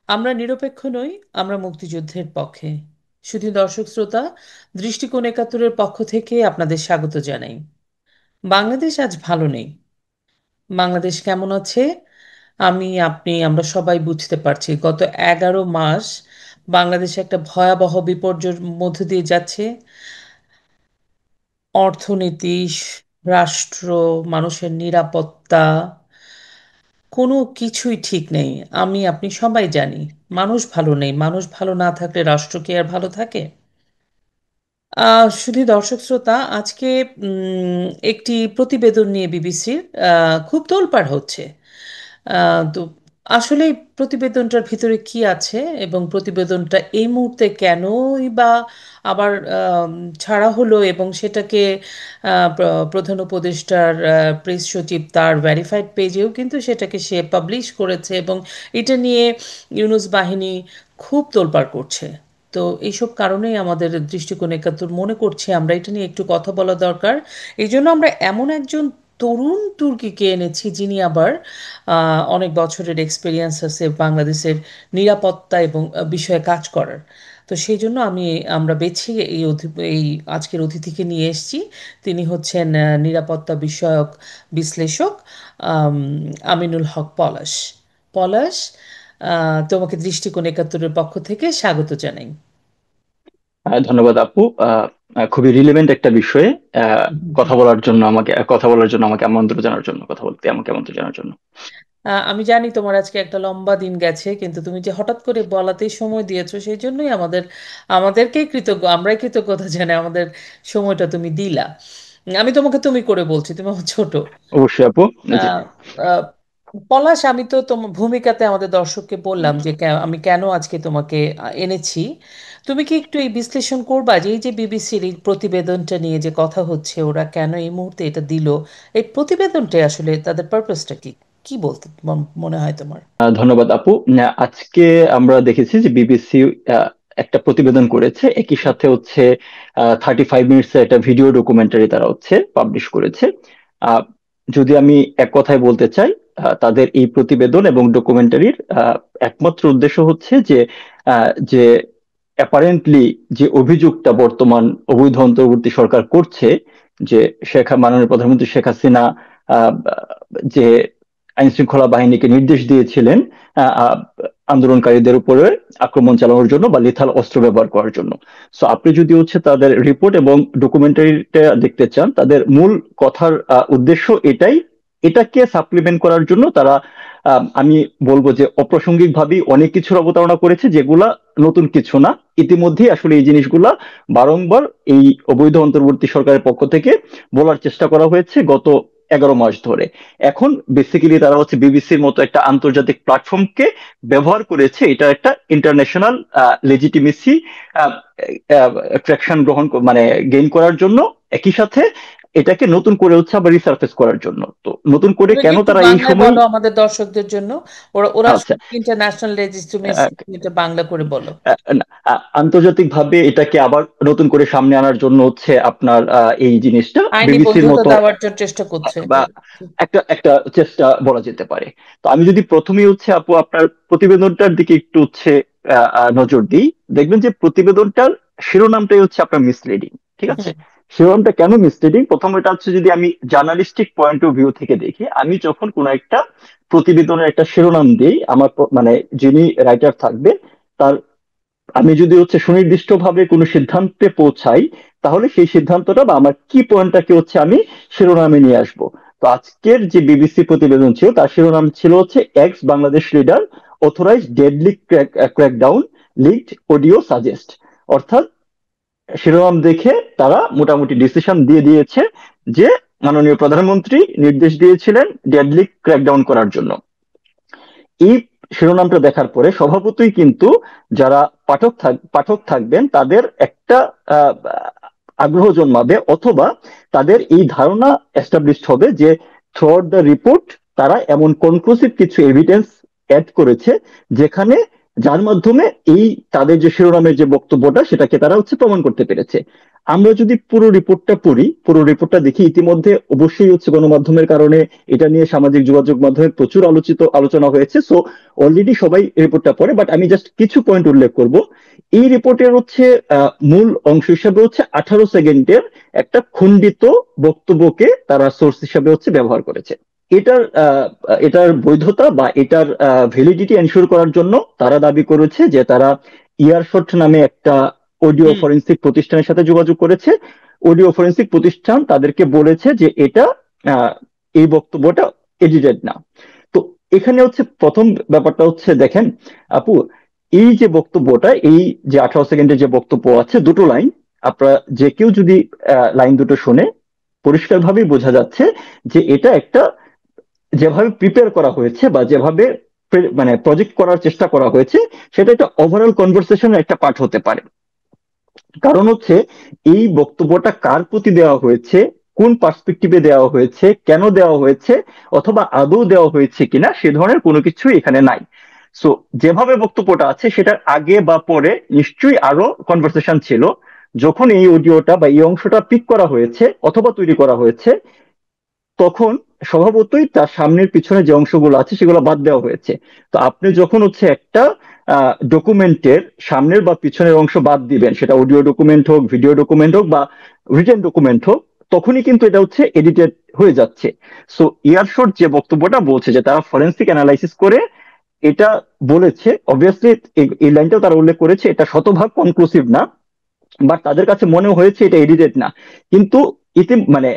আমরা নিরপেক্ষ নই, আমরা মুক্তিযুদ্ধের পক্ষে। শুধু দর্শক শ্রোতা, দৃষ্টিকোণ একাত্তরের পক্ষ থেকে আপনাদের স্বাগত জানাই। বাংলাদেশ আজ ভালো নেই। বাংলাদেশ কেমন আছে আমরা সবাই বুঝতে পারছি। গত 11 মাস বাংলাদেশ একটা ভয়াবহ বিপর্যয়ের মধ্য দিয়ে যাচ্ছে। অর্থনীতি, রাষ্ট্র, মানুষের নিরাপত্তা, কোনো কিছুই ঠিক নেই। আপনি সবাই জানি মানুষ ভালো নেই। মানুষ ভালো না থাকলে রাষ্ট্র কি আর ভালো থাকে? শুধু দর্শক শ্রোতা, আজকে একটি প্রতিবেদন নিয়ে বিবিসির খুব তোলপাড় হচ্ছে। তো আসলে প্রতিবেদনটার ভিতরে কি আছে এবং প্রতিবেদনটা এই মুহূর্তে কেনই বা আবার ছাড়া হলো, এবং সেটাকে প্রধান উপদেষ্টার প্রেস সচিব তার ভেরিফাইড পেজেও কিন্তু সেটাকে সে পাবলিশ করেছে, এবং এটা নিয়ে ইউনুস বাহিনী খুব তোলপাড় করছে। তো এইসব কারণেই আমাদের দৃষ্টিকোণ একাত্তর মনে করছি আমরা এটা নিয়ে একটু কথা বলা দরকার। এই জন্য আমরা এমন একজন তরুণ তুর্কিকে এনেছি, যিনি আবার অনেক বছরের এক্সপিরিয়েন্স আছে বাংলাদেশের নিরাপত্তা এবং বিষয়ে কাজ করার। তো সেই জন্য আমরা বেছে এই আজকের অতিথিকে নিয়ে এসেছি। তিনি হচ্ছেন নিরাপত্তা বিষয়ক বিশ্লেষক আম, আমিনুল হক পলাশ। পলাশ, তোমাকে দৃষ্টিকোণ একাত্তরের পক্ষ থেকে স্বাগত জানাই। ধন্যবাদ আপু। খুবই রিলেভেন্ট একটা বিষয়ে কথা বলার জন্য আমাকে আমন্ত্রণ জানার জন্য, কথা বলতে আমাকে আমন্ত্রণ জানার জন্য। আমি জানি তোমার আজকে একটা লম্বা দিন গেছে, কিন্তু তুমি যে হঠাৎ করে বলাতেই সময় দিয়েছো, সেই জন্যই আমাদেরকেই কৃতজ্ঞ, আমরাই কৃতজ্ঞতা জানাই আমাদের সময়টা তুমি দিলা। আমি তোমাকে তুমি করে বলছি, তুমি আমার ছোট। অবশ্যই আপু। জি। আহ, আহ, পলাশ, আমি তো তোমার ভূমিকাতে আমাদের দর্শককে বললাম যে আমি কেন আজকে তোমাকে এনেছি। তুমি কি একটু এই বিশ্লেষণ করবা যে এই যে বিবিসির এই প্রতিবেদনটা নিয়ে যে কথা হচ্ছে, ওরা কেন এই মুহূর্তে এটা দিল? এই প্রতিবেদনটা আসলে তাদের পারপাসটা কি, কি বলতে মনে হয় তোমার? ধন্যবাদ আপু। আজকে আমরা দেখেছি যে বিবিসি একটা প্রতিবেদন করেছে, একই সাথে হচ্ছে 35 মিনিটস একটা ভিডিও ডকুমেন্টারি তারা হচ্ছে পাবলিশ করেছে। আহ, যদি আমি এক কথায় বলতে চাই, তাদের এই প্রতিবেদন এবং ডকুমেন্টারির একমাত্র উদ্দেশ্য হচ্ছে যে অ্যাপারেন্টলি যে অভিযোগটা বর্তমান অবৈধ অন্তর্বর্তী সরকার করছে, যে মাননীয় প্রধানমন্ত্রী শেখ হাসিনা আহ, যে আইন শৃঙ্খলা বাহিনীকে নির্দেশ দিয়েছিলেন আহ, আহ, আন্দোলনকারীদের উপরে আক্রমণ চালানোর জন্য বা লিথাল অস্ত্র ব্যবহার করার জন্য। সো আপনি যদি হচ্ছে তাদের রিপোর্ট এবং ডকুমেন্টারিটা দেখতে চান, তাদের মূল কথার উদ্দেশ্য এটাই। এটাকে সাপ্লিমেন্ট করার জন্য তারা আমি বলবো যে অপ্রাসঙ্গিক ভাবেই অনেক কিছুর অবতারণা করেছে, যেগুলা নতুন কিছু না। ইতিমধ্যেই আসলে এই জিনিসগুলা বারংবার এই অবৈধ অন্তর্বর্তী সরকারের পক্ষ থেকে বলার চেষ্টা করা হয়েছে গত 11 মাস ধরে। এখন বেসিক্যালি তারা হচ্ছে বিবিসির মতো একটা আন্তর্জাতিক প্ল্যাটফর্মকে ব্যবহার করেছে, এটা একটা ইন্টারন্যাশনাল লেজিটিমেসি ট্রাকশন মানে গেইন করার জন্য। একই সাথে এটাকে নতুন করে হচ্ছে আবার রিসার্ফেস করার জন্য। তো নতুন করে তুমি কি কেন একটু তারা এই বাংলায় সময়। বলো আমাদের দর্শকদের জন্য? ওরা ওরা আচ্ছা। ইন্টারন্যাশনাল লেজিসলেশন, এটা বাংলা করে বলো। আন্তর্জাতিক ভাবে এটাকে আবার নতুন করে সামনে আনার জন্য হচ্ছে আপনার এই জিনিসটা আইনি বিবিসির বৈধতা মতো দেওয়ার জন্য চেষ্টা করছে। বা একটা একটা চেষ্টা বলা যেতে পারে। তো আমি যদি প্রথমেই হচ্ছে আপু আপনার প্রতিবেদনটার দিকে একটু হচ্ছে নজর দিই, দেখবেন যে প্রতিবেদনটার শিরোনামটাই হচ্ছে আপনার মিসলিডিং। ঠিক আছে? হুম, শিরোনামটা কেন মিসলিডিং, প্রথম এটা হচ্ছে যদি আমি জার্নালিস্টিক পয়েন্ট অফ ভিউ থেকে দেখি, আমি যখন কোনো একটা প্রতিবেদনের একটা শিরোনাম দিই, আমার মানে যিনি রাইটার থাকবে তার, আমি যদি হচ্ছে সুনির্দিষ্টভাবে কোনো সিদ্ধান্তে পৌঁছাই, তাহলে সেই সিদ্ধান্তটা বা আমার কি পয়েন্টটাকে হচ্ছে আমি শিরোনামে নিয়ে আসব। তো আজকের যে বিবিসি প্রতিবেদন ছিল তার শিরোনাম ছিল হচ্ছে ex Bangladesh leader authorise deadly crackdown leaked audio suggest. অর্থাৎ শিরোনাম দেখে তারা মোটামুটি ডিসিশন দিয়ে দিয়েছে যে মাননীয় প্রধানমন্ত্রী নির্দেশ দিয়েছিলেন ডেডলি ক্র্যাকডাউন করার জন্য। এই শিরোনামটা দেখার পরে স্বভাবতই কিন্তু যারা পাঠক থাকবেন তাদের একটা আহ, আগ্রহ জন্মাবে, অথবা তাদের এই ধারণা এস্টাবলিশড হবে যে থ্রুআউট দ্য রিপোর্ট তারা এমন কনক্লুসিভ কিছু এভিডেন্স অ্যাড করেছে যেখানে যার মাধ্যমে এই তাদের যে শিরোনামের যে বক্তব্যটা সেটাকে তারা প্রমাণ করতে পেরেছে। আমরা যদি পুরো রিপোর্টটা পড়ি, পুরো রিপোর্টটা দেখি, ইতিমধ্যে অবশ্যই গণমাধ্যমের কারণে এটা নিয়ে সামাজিক যোগাযোগ মাধ্যমে প্রচুর আলোচনা হয়েছে। সো অলরেডি সবাই রিপোর্টটা পড়ে, বাট আমি জাস্ট কিছু পয়েন্ট উল্লেখ করব। এই রিপোর্টের মূল অংশ হিসাবে 18 সেকেন্ডের একটা খণ্ডিত বক্তব্যকে তারা সোর্স হিসাবে ব্যবহার করেছে। এটার এটার বৈধতা বা এটার ভ্যালিডিটি এনশিওর করার জন্য তারা দাবি করেছে যে তারা ইয়ারশট নামে একটা অডিও হুম। ফরেন্সিক প্রতিষ্ঠানের সাথে যোগাযোগ করেছে। অডিও ফরেন্সিক প্রতিষ্ঠান তাদেরকে বলেছে যে এটা আহ, এই বক্তব্যটা এডিটেড না। তো এখানে প্রথম ব্যাপারটা দেখেন আপু, এই যে বক্তব্যটা, এই যে 18 সেকেন্ডের যে বক্তব্য আছে, দুটো লাইন, আপনারা যে কেউ যদি লাইন দুটো শুনে পরিষ্কারভাবেই বোঝা যাচ্ছে যে এটা একটা, যেভাবে প্রিপেয়ার করা হয়েছে বা যেভাবে মানে প্রজেক্ট করার চেষ্টা করা হয়েছে, সেটা একটা ওভারঅল কনভারসেশনের একটা পার্ট হতে পারে। কারণ এই বক্তব্যটা কার প্রতি দেওয়া হয়েছে, কোন পার্সপেক্টিভে দেওয়া হয়েছে, কেন দেওয়া হয়েছে, অথবা আদৌ দেওয়া হয়েছে কিনা, সে ধরনের কোনো কিছু এখানে নাই। সো যেভাবে বক্তব্যটা আছে সেটার আগে বা পরে নিশ্চয়ই আরো কনভারসেশন ছিল। যখন এই অডিওটা বা এই অংশটা পিক করা হয়েছে অথবা তৈরি করা হয়েছে, তখন স্বভাবতই তার সামনের পিছনে যে অংশগুলো আছে সেগুলো বাদ দেওয়া হয়েছে। তো আপনি যখন একটা ডকুমেন্টের সামনের বা পিছনের অংশ বাদ দিবেন, সেটা অডিও ডকুমেন্ট হোক, ভিডিও ডকুমেন্ট হোক, বা রিটেন ডকুমেন্ট হোক, তখনই কিন্তু এটা এডিটেড হয়ে যাচ্ছে। সো ইয়ারশট যে বক্তব্যটা বলছে যে তারা ফরেন্সিক অ্যানালাইসিস করে এটা বলেছে, অবভিয়াসলি এই লাইনটাও তারা উল্লেখ করেছে, এটা শতভাগ কনক্লুসিভ না, বাট তাদের কাছে মনে হয়েছে এটা এডিটেড না। কিন্তু মানে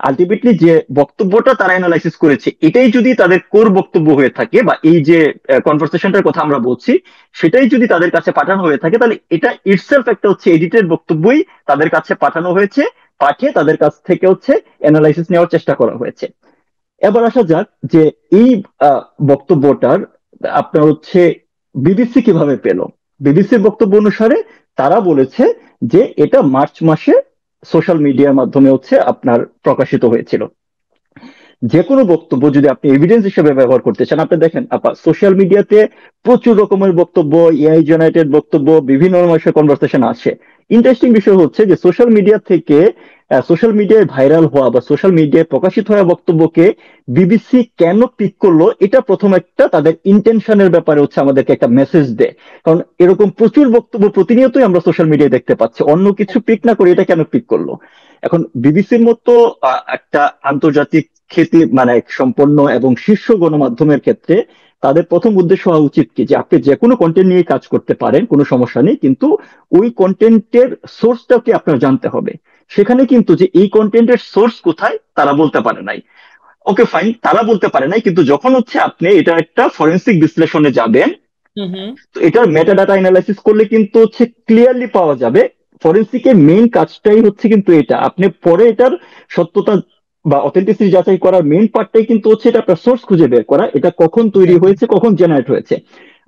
আলটিমেটলি যে বক্তব্যটা তারা অ্যানালাইসিস করেছে, এটাই যদি তাদের কোর বক্তব্য হয়ে থাকে, বা এই যে কনভারসেশনটার কথা আমরা বলছি, সেটাই যদি তাদের কাছে পাঠানো হয়ে থাকে, তাহলে এটা ইটসেলফ একটা এডিটেড বক্তব্যই তাদের কাছে পাঠানো হয়েছে, পাঠিয়ে তাদের কাছ থেকে অ্যানালাইসিস নেওয়ার চেষ্টা করা হয়েছে। এবার আসা যাক যে এই বক্তব্যটার আপনার বিবিসি কিভাবে পেল। বিবিসির বক্তব্য অনুসারে তারা বলেছে যে এটা মার্চ মাসে সোশ্যাল মিডিয়ার মাধ্যমে আপনার প্রকাশিত হয়েছিল। যে কোনো বক্তব্য যদি আপনি এভিডেন্স হিসেবে ব্যবহার করতে চান, আপনি দেখেন আপা, সোশ্যাল মিডিয়াতে প্রচুর রকমের বক্তব্য, এআই জেনারেটেড বক্তব্য, বিভিন্ন রকমের কনভারসেশন আসে। ইন্টারেস্টিং বিষয় যে সোশ্যাল মিডিয়া থেকে সোশ্যাল মিডিয়ায় ভাইরাল হওয়া বা সোশ্যাল মিডিয়ায় প্রকাশিত হওয়া বক্তব্যকে বিবিসি কেন পিক করলো, এটা প্রথম একটা তাদের ইন্টেনশনের ব্যাপারে আমাদেরকে একটা মেসেজ দেয়। কারণ এরকম প্রচুর বক্তব্য প্রতিনিয়তই আমরা সোশ্যাল মিডিয়ায় দেখতে পাচ্ছি, অন্য কিছু পিক না করে এটা কেন পিক করলো। এখন বিবিসির মতো একটা আন্তর্জাতিক খ্যাতি মানে সম্পন্ন এবং শীর্ষ গণমাধ্যমের ক্ষেত্রে তাদের প্রথম উদ্দেশ্য হওয়া উচিত কি, যে আপনি যে কোনো কন্টেন্ট নিয়ে কাজ করতে পারেন, কোনো সমস্যা নেই, কিন্তু ওই কন্টেন্টের সোর্সটাকে আপনার জানতে হবে। সেখানে কিন্তু যে এই কন্টেন্টের সোর্স কোথায় তারা বলতে পারে নাই। ওকে ফাইন, তারা বলতে পারে নাই, কিন্তু যখন আপনি এটা একটা ফরেন্সিক বিশ্লেষণে যাবেন, হুম। হুম। তো এটার মেটাডাটা অ্যানালাইসিস করলে কিন্তু ক্লিয়ারলি পাওয়া যাবে। ফরেনসিকের মেইন কাজটাই কিন্তু এটা, আপনি পরে এটার সত্যতা বা অথেন্টিসিটি যাচাই করার মেইন পার্টটাই কিন্তু এটা আপনার সোর্স খুঁজে বের করা, এটা কখন তৈরি একদম। হয়েছে, কখন জেনারেট হয়েছে।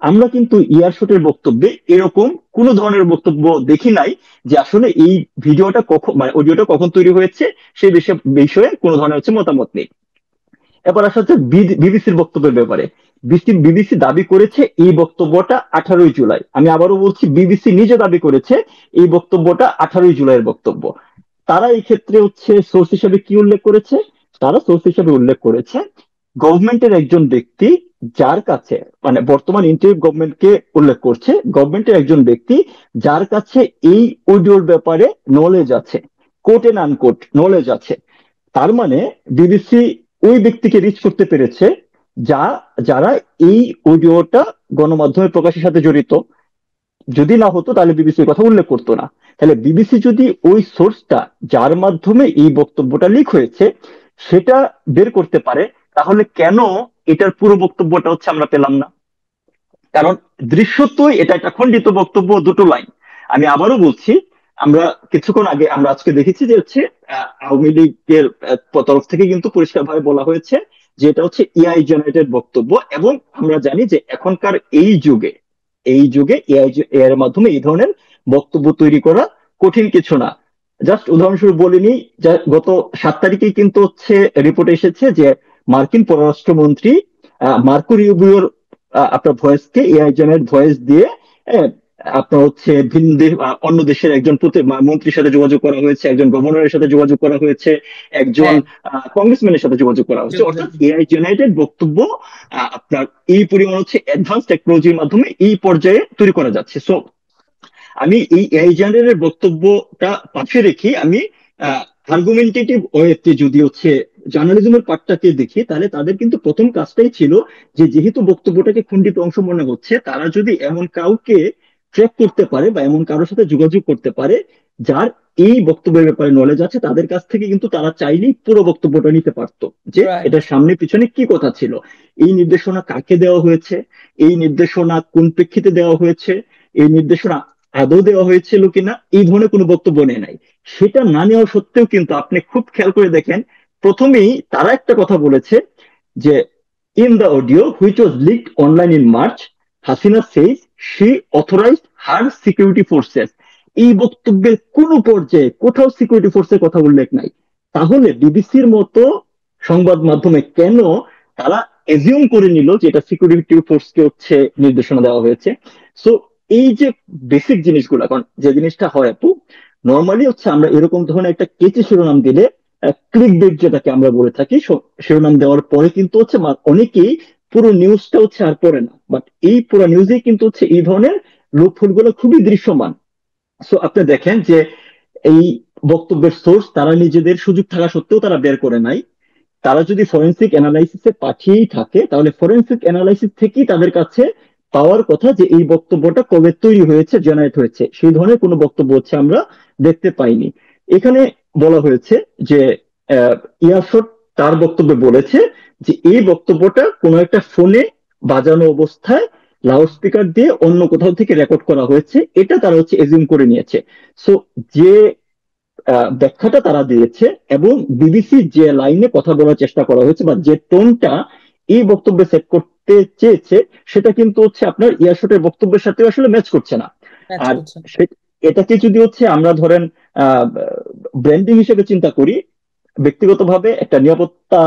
আমরা কিন্তু ইয়ারশটের বক্তব্যে এরকম কোন ধরনের বক্তব্য দেখি নাই যে আসলে এই ভিডিওটা কখন মানে অডিওটা কখন তৈরি হয়েছে সেই বিষয়ে কোনো ধরনের মতামত নেই। এবার আসা হচ্ছে বিবিসির বক্তব্যের ব্যাপারে। বিবিসি দাবি করেছে এই বক্তব্যটা 18ই জুলাই। আমি আবারও বলছি, বিবিসি নিজে দাবি করেছে এই বক্তব্যটা 18ই জুলাইয়ের বক্তব্য। তারা এই ক্ষেত্রে সোর্স হিসেবে কি উল্লেখ করেছে, তারা সোর্স হিসেবে উল্লেখ করেছে গভর্নমেন্টের একজন ব্যক্তি, যার কাছে মানে বর্তমান ইন্টারিম গভর্নমেন্টকে উল্লেখ করছে, গভর্নমেন্টের একজন ব্যক্তি যার কাছে এই অডিওর ব্যাপারে নলেজ আছে, কোট এন্ড আনকোট নলেজ আছে। তার মানে বিবিসি ওই ব্যক্তিকে রিচ করতে পেরেছে যা যারা এই অডিওটা গণমাধ্যমে প্রকাশের সাথে জড়িত। যদি না হতো তাহলে বিবিসির কথা উল্লেখ করতো না। তাহলে বিবিসি যদি ওই সোর্সটা যার মাধ্যমে এই বক্তব্যটা লিক হয়েছে সেটা বের করতে পারে, তাহলে কেন এটার পুরো বক্তব্যটা আমরা পেলাম না? কারণ দৃশ্যতই এটা একটা খণ্ডিত বক্তব্য, দুটো লাইন। আমি আবারও বলছি, আমরা কিছুক্ষণ আগে আমরা আজকে দেখেছি যে আওয়ামী লীগের তরফ থেকে কিন্তু পরিষ্কারভাবে বলা হয়েছে যে এটা এআই জেনারেটেড বক্তব্য, এবং আমরা জানি যে এখনকার এই যুগে এআই এর মাধ্যমে এই ধরনের বক্তব্য তৈরি করা কঠিন কিছু না। জাস্ট উদাহরণস্বরূপ বলিনি, গত 7 তারিখেই কিন্তু রিপোর্ট এসেছে যে মার্কিন পররাষ্ট্রমন্ত্রী মার্কো রুবিওর আপনার ভয়েসকে এআই জেনারেট ভয়েস দিয়ে আহ, আপনার হচ্ছে অন্য দেশের একজন মন্ত্রীর সাথে যোগাযোগ করা হয়েছে, একজন গভর্নরের সাথে যোগাযোগ করা হয়েছে, একজন হ্যাঁ, কংগ্রেসম্যানের সাথে যোগাযোগ করা হয়েছে। যোগাযোগ। অর্থাৎ এআই জেনারেটেড বক্তব্য আপনার এই পরিমাণ হচ্ছে অ্যাডভান্স টেকনোলজির মাধ্যমে এই পর্যায়ে তৈরি করা যাচ্ছে। সো আমি এই এআই জেনারেটেড বক্তব্যটা পাশে রেখে আমি আর্গুমেন্টেটিভ ওয়েতে যদি হচ্ছে জার্নালিজমের পার্টটাকে দেখি, তাহলে তাদের কিন্তু প্রথম কাজটাই ছিল যে যেহেতু বক্তব্যটাকে খণ্ডিত অংশ মনে হচ্ছে, তারা যদি এমন কাউকে ট্র্যাক করতে পারে বা এমন কারোর সাথে যোগাযোগ করতে পারে যার এই বক্তব্যের ব্যাপারে নলেজ আছে, তাদের কাছ থেকে কিন্তু তারা চাইলেই পুরো বক্তব্যটা নিতে পারতো, যে রাইট। এটার সামনে পিছনে কি কথা ছিল, এই নির্দেশনা কাকে দেওয়া হয়েছে, এই নির্দেশনা কোন প্রেক্ষিতে দেওয়া হয়েছে, এই নির্দেশনা আদৌ দেওয়া হয়েছিল কিনা, এই ধরনের কোনো বক্তব্য নেয় নাই। সেটা না নেওয়া সত্ত্বেও কিন্তু আপনি খুব খেয়াল করে দেখেন, প্রথমেই তারা একটা কথা বলেছে যে in the audio which was leaked online in March, Hasina সেইজ she authorised her security forces. এই বক্তব্যের কোনো পর্যায়ে কোথাও সিকিউরিটি ফোর্সের কথা উল্লেখ নাই। তাহলে বিবিসির মতো সংবাদ মাধ্যমে কেন তারা এজিউম করে নিল যে এটা সিকিউরিটি ফোর্সকে হচ্ছে নির্দেশনা দেওয়া হয়েছে? সো এই যে বেসিক জিনিসগুলো, কারণ যে জিনিসটা হয় আপু, নর্মালি হচ্ছে আমরা এরকম ধরনের একটা কেচি শিরোনাম দিলে, ক্লিক বেট যেটাকে আমরা বলে থাকি, শিরোনাম দেওয়ার পরে কিন্তু হচ্ছে অনেকেই পুরো নিউজটা হচ্ছে আর পড়ে না। বাট এই পুরো নিউজেই কিন্তু হচ্ছে এই ধরনের লুপহোল গুলো খুবই দৃশ্যমান। সো আপনি দেখেন যে এই বক্তব্যের সোর্স তারা নিজেদের সুযোগ থাকা সত্ত্বেও তারা বের করে নাই। তারা যদি ফরেন্সিক অ্যানালাইসিসে পাঠিয়েই থাকে, তাহলে ফরেন্সিক অ্যানালাইসিস থেকেই তাদের কাছে পাওয়ার কথা যে এই বক্তব্যটা কবে তৈরি হয়েছে, জেনারেট হয়েছে। সেই ধরনের কোনো বক্তব্য হচ্ছে আমরা দেখতে পাইনি। এখানে বলা হয়েছে যে আহ, ইয়াসর তার বক্তব্যে বলেছে যে এই বক্তব্যটা কোনো একটা ফোনে বাজানো অবস্থায় লাউড স্পিকার দিয়ে অন্য কোথাও থেকে রেকর্ড করা হয়েছে, এটা তারা হচ্ছে এজিউম করে নিয়েছে। সো যে ব্যাখ্যাটা তারা দিয়েছে এবং বিবিসি যে লাইনে কথা বলার চেষ্টা করা হয়েছে বা যে টোনটা এই বক্তব্যে সেট করতে চেয়েছে, সেটা কিন্তু হচ্ছে আপনার ইয়াশোটের বক্তব্যের সাথে আসলে ম্যাচ করছে না। ম্যাচ আর করছে। এটাকে যদি হচ্ছে আমরা ধরেন ব্র্যান্ডিং হিসেবে চিন্তা করি, ব্যক্তিগতভাবে একটা নিরাপত্তা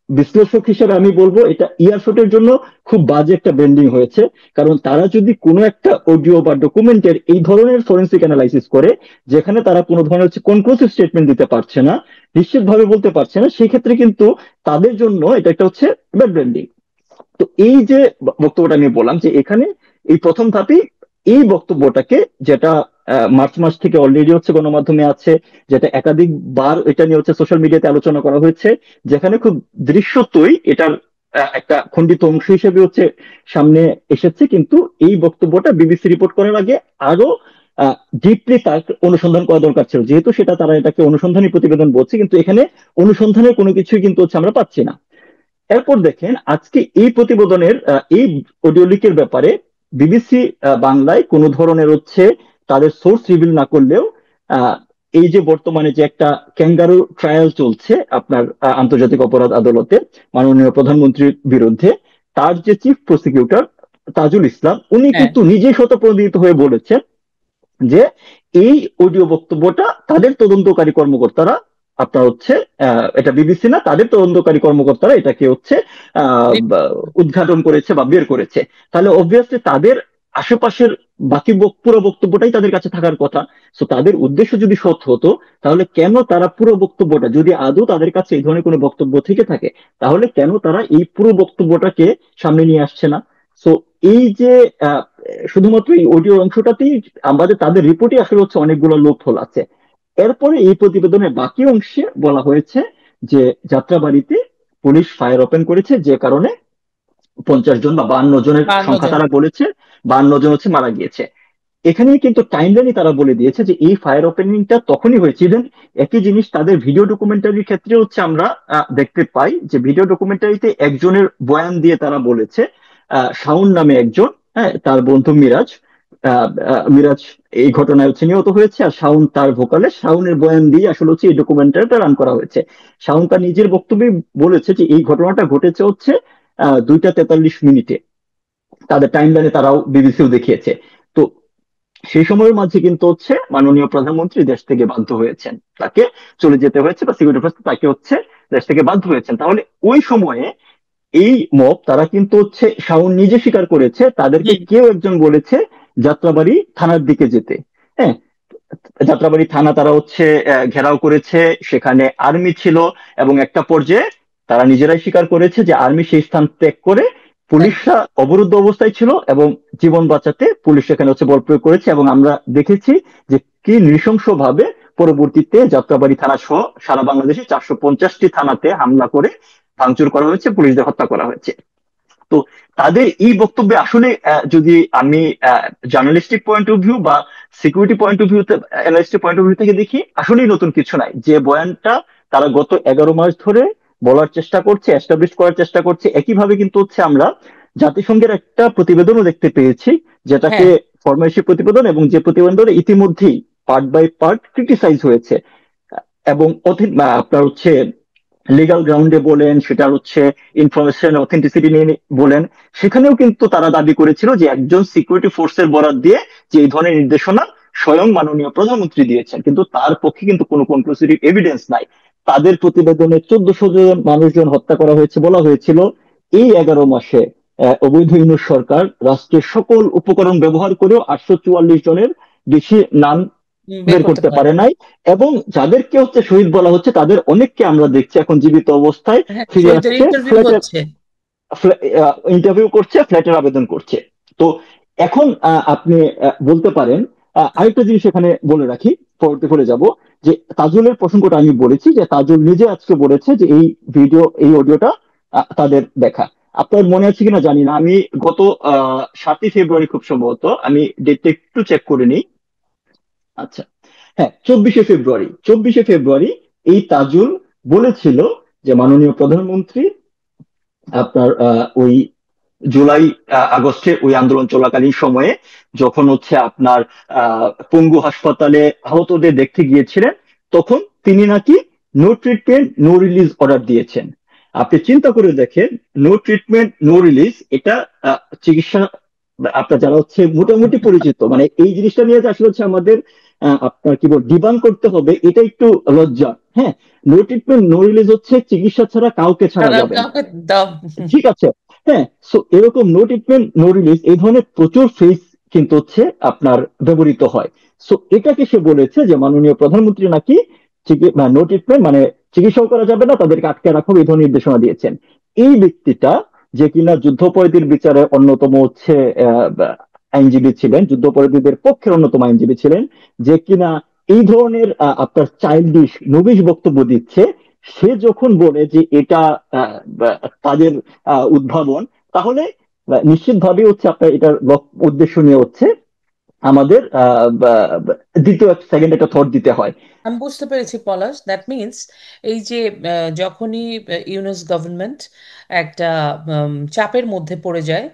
বিশ্লেষক হিসেবে আমি বলবো এটা ইয়ারশটের জন্য খুব বাজে একটা ব্র্যান্ডিং হয়েছে। কারণ তারা যদি কোনো একটা অডিও বা ডকুমেন্টের এই ধরনের ফরেন্সিক অ্যানালাইসিস করে, যেখানে তারা কোনো ধরনের হচ্ছে কনক্লুসিভ স্টেটমেন্ট দিতে পারছে না, নিশ্চিতভাবে বলতে পারছে না, সেই ক্ষেত্রে কিন্তু তাদের জন্য এটা একটা হচ্ছে ব্যাড ব্র্যান্ডিং। তো এই যে বক্তব্যটা আমি বললাম যে এখানে এই প্রথম ধাপে এই বক্তব্যটাকে, যেটা মার্চ মাস থেকে অলরেডি হচ্ছে গণমাধ্যমে আছে, যেটা একাধিকবার এটা নিয়ে হচ্ছে সোশ্যাল মিডিয়াতে আলোচনা করা হয়েছে, যেখানে খুব দৃশ্যতই এটার একটা খণ্ডিত অংশ হিসেবে হচ্ছে সামনে এসেছে। কিন্তু এই বক্তব্যটা বিবিসি রিপোর্ট করার আগে আরো ডিপলি তার অনুসন্ধান করা দরকার ছিল, যেহেতু সেটা তারা এটাকে অনুসন্ধানী প্রতিবেদন বলছে, কিন্তু এখানে অনুসন্ধানের কোনো কিছুই কিন্তু হচ্ছে আমরা পাচ্ছি না। এরপর দেখেন আজকে এই প্রতিবেদনের এই অডিও লিকের ব্যাপারে বিবিসি বাংলায় কোনো ধরনের হচ্ছে তাদের সোর্স রিভিল না করলেও আহ, এই যে বর্তমানে যে একটা ক্যাঙ্গারু ট্রায়াল চলছে আপনার আন্তর্জাতিক অপরাধ আদালতে মাননীয় প্রধানমন্ত্রীর বিরুদ্ধে, তার যে চিফ প্রসিকিউটর তাজুল ইসলাম, উনি হ্যাঁ। কিন্তু নিজে শতপ্রণোদিত হয়ে বলেছেন যে এই অডিও বক্তব্যটা তাদের তদন্তকারী কর্মকর্তারা আপনার হচ্ছে এটা বিবিসি না, তাদের তদন্তকারী কর্মকর্তারা এটাকে হচ্ছে উদ্ঘাটন করেছে বা বের করেছে। তাহলে অবভিয়াসলি তাদের আশেপাশের বাকি পুরো বক্তব্যটাই তাদের কাছে থাকার কথা। সো তাদের উদ্দেশ্য যদি সৎ হতো, তাহলে কেন তারা পুরো বক্তব্যটা, যদি আদৌ তাদের কাছে এই ধরনের কোনো বক্তব্য থেকে থাকে, তাহলে কেন তারা এই পুরো বক্তব্যটাকে সামনে নিয়ে আসছে না? সো এই যে আহ, শুধুমাত্র এই অডিও অংশটাতেই আমাদের তাদের রিপোর্টে আসলে হচ্ছে অনেকগুলো লোপহোল আছে। এরপরে এই প্রতিবেদনের বাকি অংশে বলা হয়েছে যে যাত্রাবাড়িতে পুলিশ ফায়ার ওপেন করেছে, যে কারণে 50 জন বা 52 জনের 52 সংখ্যা জন। তারা বলেছে, 52 জন হচ্ছে মারা গিয়েছে। এখানে কিন্তু টাইমলাইনই তারা বলে দিয়েছে যে এই ফায়ার ওপেনিংটা তখনই হয়েছে। ইভেন একই জিনিস তাদের ভিডিও ডকুমেন্টারির ক্ষেত্রে হচ্ছে আমরা দেখতে পাই যে ভিডিও ডকুমেন্টারিতে একজনের বয়ান দিয়ে তারা বলেছে শাওন নামে একজন, হ্যাঁ, তার বন্ধু মিরাজ, মিরাজ এই ঘটনায় হচ্ছে নিহত হয়েছে, আর শাওন তার ভোকালে, শাওনের বয়ান দিয়ে আসলে হচ্ছে এই ডকুমেন্টারিটা রান করা হয়েছে। শাওন তার নিজের বক্তব্যে বলেছে যে এই ঘটনাটা ঘটেছে হচ্ছে 2টা 43 মিনিটে, তাদের টাইমলাইনে তারাও বিবিসিও দেখিয়েছে। তো সেই সময়ের মাঝে কিন্তু হচ্ছে মাননীয় প্রধানমন্ত্রী দেশ থেকে বাধ্য হয়েছেন, তাকে চলে যেতে হয়েছে, বা সিকিউরিটি ফোর্স তাকে হচ্ছে দেশ থেকে বাধ্য হয়েছেন। তাহলে ওই সময়ে এই মব তারা কিন্তু হচ্ছে, শাওন নিজে স্বীকার করেছে তাদেরকে হুম। কেউ একজন বলেছে যাত্রাবাড়ি থানার দিকে যেতে। হ্যাঁ, যাত্রাবাড়ি থানা তারা হচ্ছে ঘেরাও করেছে, সেখানে আর্মি ছিল, এবং একটা পর্যায়ে তারা নিজেরাই স্বীকার করেছে যে আর্মি সেই স্থান ত্যাগ করে, একদম। পুলিশরা অবরুদ্ধ অবস্থায় ছিল এবং জীবন বাঁচাতে পুলিশ সেখানে হচ্ছে বল প্রয়োগ করেছে, এবং আমরা দেখেছি যে কি নৃশংস ভাবে পরবর্তীতে যাত্রাবাড়ি থানা সহ সারা বাংলাদেশে 450টি থানাতে হামলা করে ভাঙচুর করা হয়েছে, পুলিশদের হত্যা করা হয়েছে। তো তাদের এই বক্তব্যে আসলে যদি আমি জার্নালিস্টিক পয়েন্ট অফ ভিউ বা সিকিউরিটি পয়েন্ট অফ ভিউতে, অ্যানালিস্টিক পয়েন্ট অফ ভিউ থেকে দেখি, আসলেই নতুন কিছু নাই। যে বয়ানটা তারা গত 11 মাস ধরে বলার চেষ্টা করছে, এস্টাবলিশ করার চেষ্টা করছে, একইভাবে কিন্তু হচ্ছে আমরা জাতিসংঘের একটা প্রতিবেদনও দেখতে পেয়েছি, যেটাকে হ্যাঁ। ফরমাইশি প্রতিবেদন, এবং যে প্রতিবেদন ইতিমধ্যেই পার্ট বাই পার্ট ক্রিটিসাইজ হয়েছে। এবং আপনার হচ্ছে লিগাল গ্রাউন্ডে বলেন, সেটা হচ্ছে ইনফরমেশন অথেন্টিসিটি নিয়ে বলেন, সেখানেও কিন্তু তারা দাবি করেছিল যে একজন সিকিউরিটি ফোর্সের বরাত দিয়ে যে এই ধরনের নির্দেশনা স্বয়ং মাননীয় প্রধানমন্ত্রী দিয়েছেন, কিন্তু তার পক্ষে কিন্তু কোনো কনক্লুসিভ এভিডেন্স নাই। তাদের প্রতিবেদনে 1400 জন মানুষজন হত্যা করা হয়েছে বলা হয়েছিল। এই 11 মাসে অবৈধ ইউনূস সরকার রাষ্ট্রের সকল উপকরণ ব্যবহার করেও 844 জনের বেশি নাম বের বের করতে করতে পারে। পারে নাই। এবং যাদেরকে হচ্ছে শহীদ বলা হচ্ছে তাদের অনেককে আমরা দেখছি এখন জীবিত অবস্থায় হ্যাঁ, ফিরে শহীদের আসছে, ইন্টারভিউ ফ্ল্যাটে হচ্ছে। ইন্টারভিউ করছে, ফ্ল্যাটের আবেদন করছে। তো এখন আপনি বলতে পারেন, আরেকটা জিনিস এখানে বলে রাখি, পরবর্তী করে যাব, যে তাজুলের প্রসঙ্গটা আমি বলেছি, যে তাজুল নিজে আজকে বলেছে যে এই ভিডিও, এই অডিওটা তাদের দেখা। আপনার মনে আছে কিনা জানি না, আমি গত 7ই ফেব্রুয়ারি খুব সম্ভবত, আমি ডেটটা একটু চেক করে নিই। আচ্ছা, হ্যাঁ, 24শে ফেব্রুয়ারি এই তাজুল বলেছিল যে মাননীয় প্রধানমন্ত্রী আপনার ওই জুলাই আগস্টে ওই আন্দোলন চলাকালীন সময়ে যখন হচ্ছে আপনার পঙ্গু হাসপাতালে আহতদের দেখতে গিয়েছিলেন, তখন তিনি নাকি no treatment no release order দিয়েছেন। আপনি চিন্তা করে দেখেন, নো ট্রিটমেন্ট নো রিলিজ, এটা চিকিৎসা, আপনার যারা হচ্ছে মোটামুটি পরিচিত, মানে এই জিনিসটা নিয়ে যে আসলে হচ্ছে আমাদের আপনার কি বল ডিবাং করতে হবে, এটা একটু লজ্জা। হ্যাঁ, নো ট্রিটমেন্ট নো রিলিজ হচ্ছে চিকিৎসা ছাড়া কাউকে ছাড়া তারা যাবে না। কাউকে দাও। ঠিক আছে, হ্যাঁ। সো এরকম নো ট্রিটমেন্ট নো রিলিজ, এই ধরনের প্রচুর ফেস কিন্তু হচ্ছে আপনার ব্যবহৃত হয়। সো এটাকে সে বলেছে যে মাননীয় প্রধানমন্ত্রী নাকি নো ট্রিটমেন্ট মানে চিকিৎসাও করা যাবে না, তাদেরকে আটকে রাখো, এই ধরনের নির্দেশনা দিয়েছেন। এই ব্যক্তিটা, যে কিনা যুদ্ধপরাধীর বিচারে অন্যতম হচ্ছে আহ, আইনজীবী ছিলেন, যুদ্ধপরাধীদের পক্ষের অন্যতম আইনজীবী ছিলেন, যে কিনা এই ধরনের আপনার চাইল্ডিশ নবিশ বক্তব্য দিচ্ছে, সে যখন বলে যে এটা তাদের উদ্ভাবন, তাহলে নিশ্চিতভাবে হচ্ছে আপনার এটার উদ্দেশ্য নিয়ে হচ্ছে আমাদের দ্বিতীয় সেকেন্ড একটা থট দিতে হয়। আমি বুঝতে পেরেছি পলাশ, দ্যাট মিনস এই যে যখনই ইউনুস গভর্নমেন্ট একটা চাপের মধ্যে পড়ে যায়,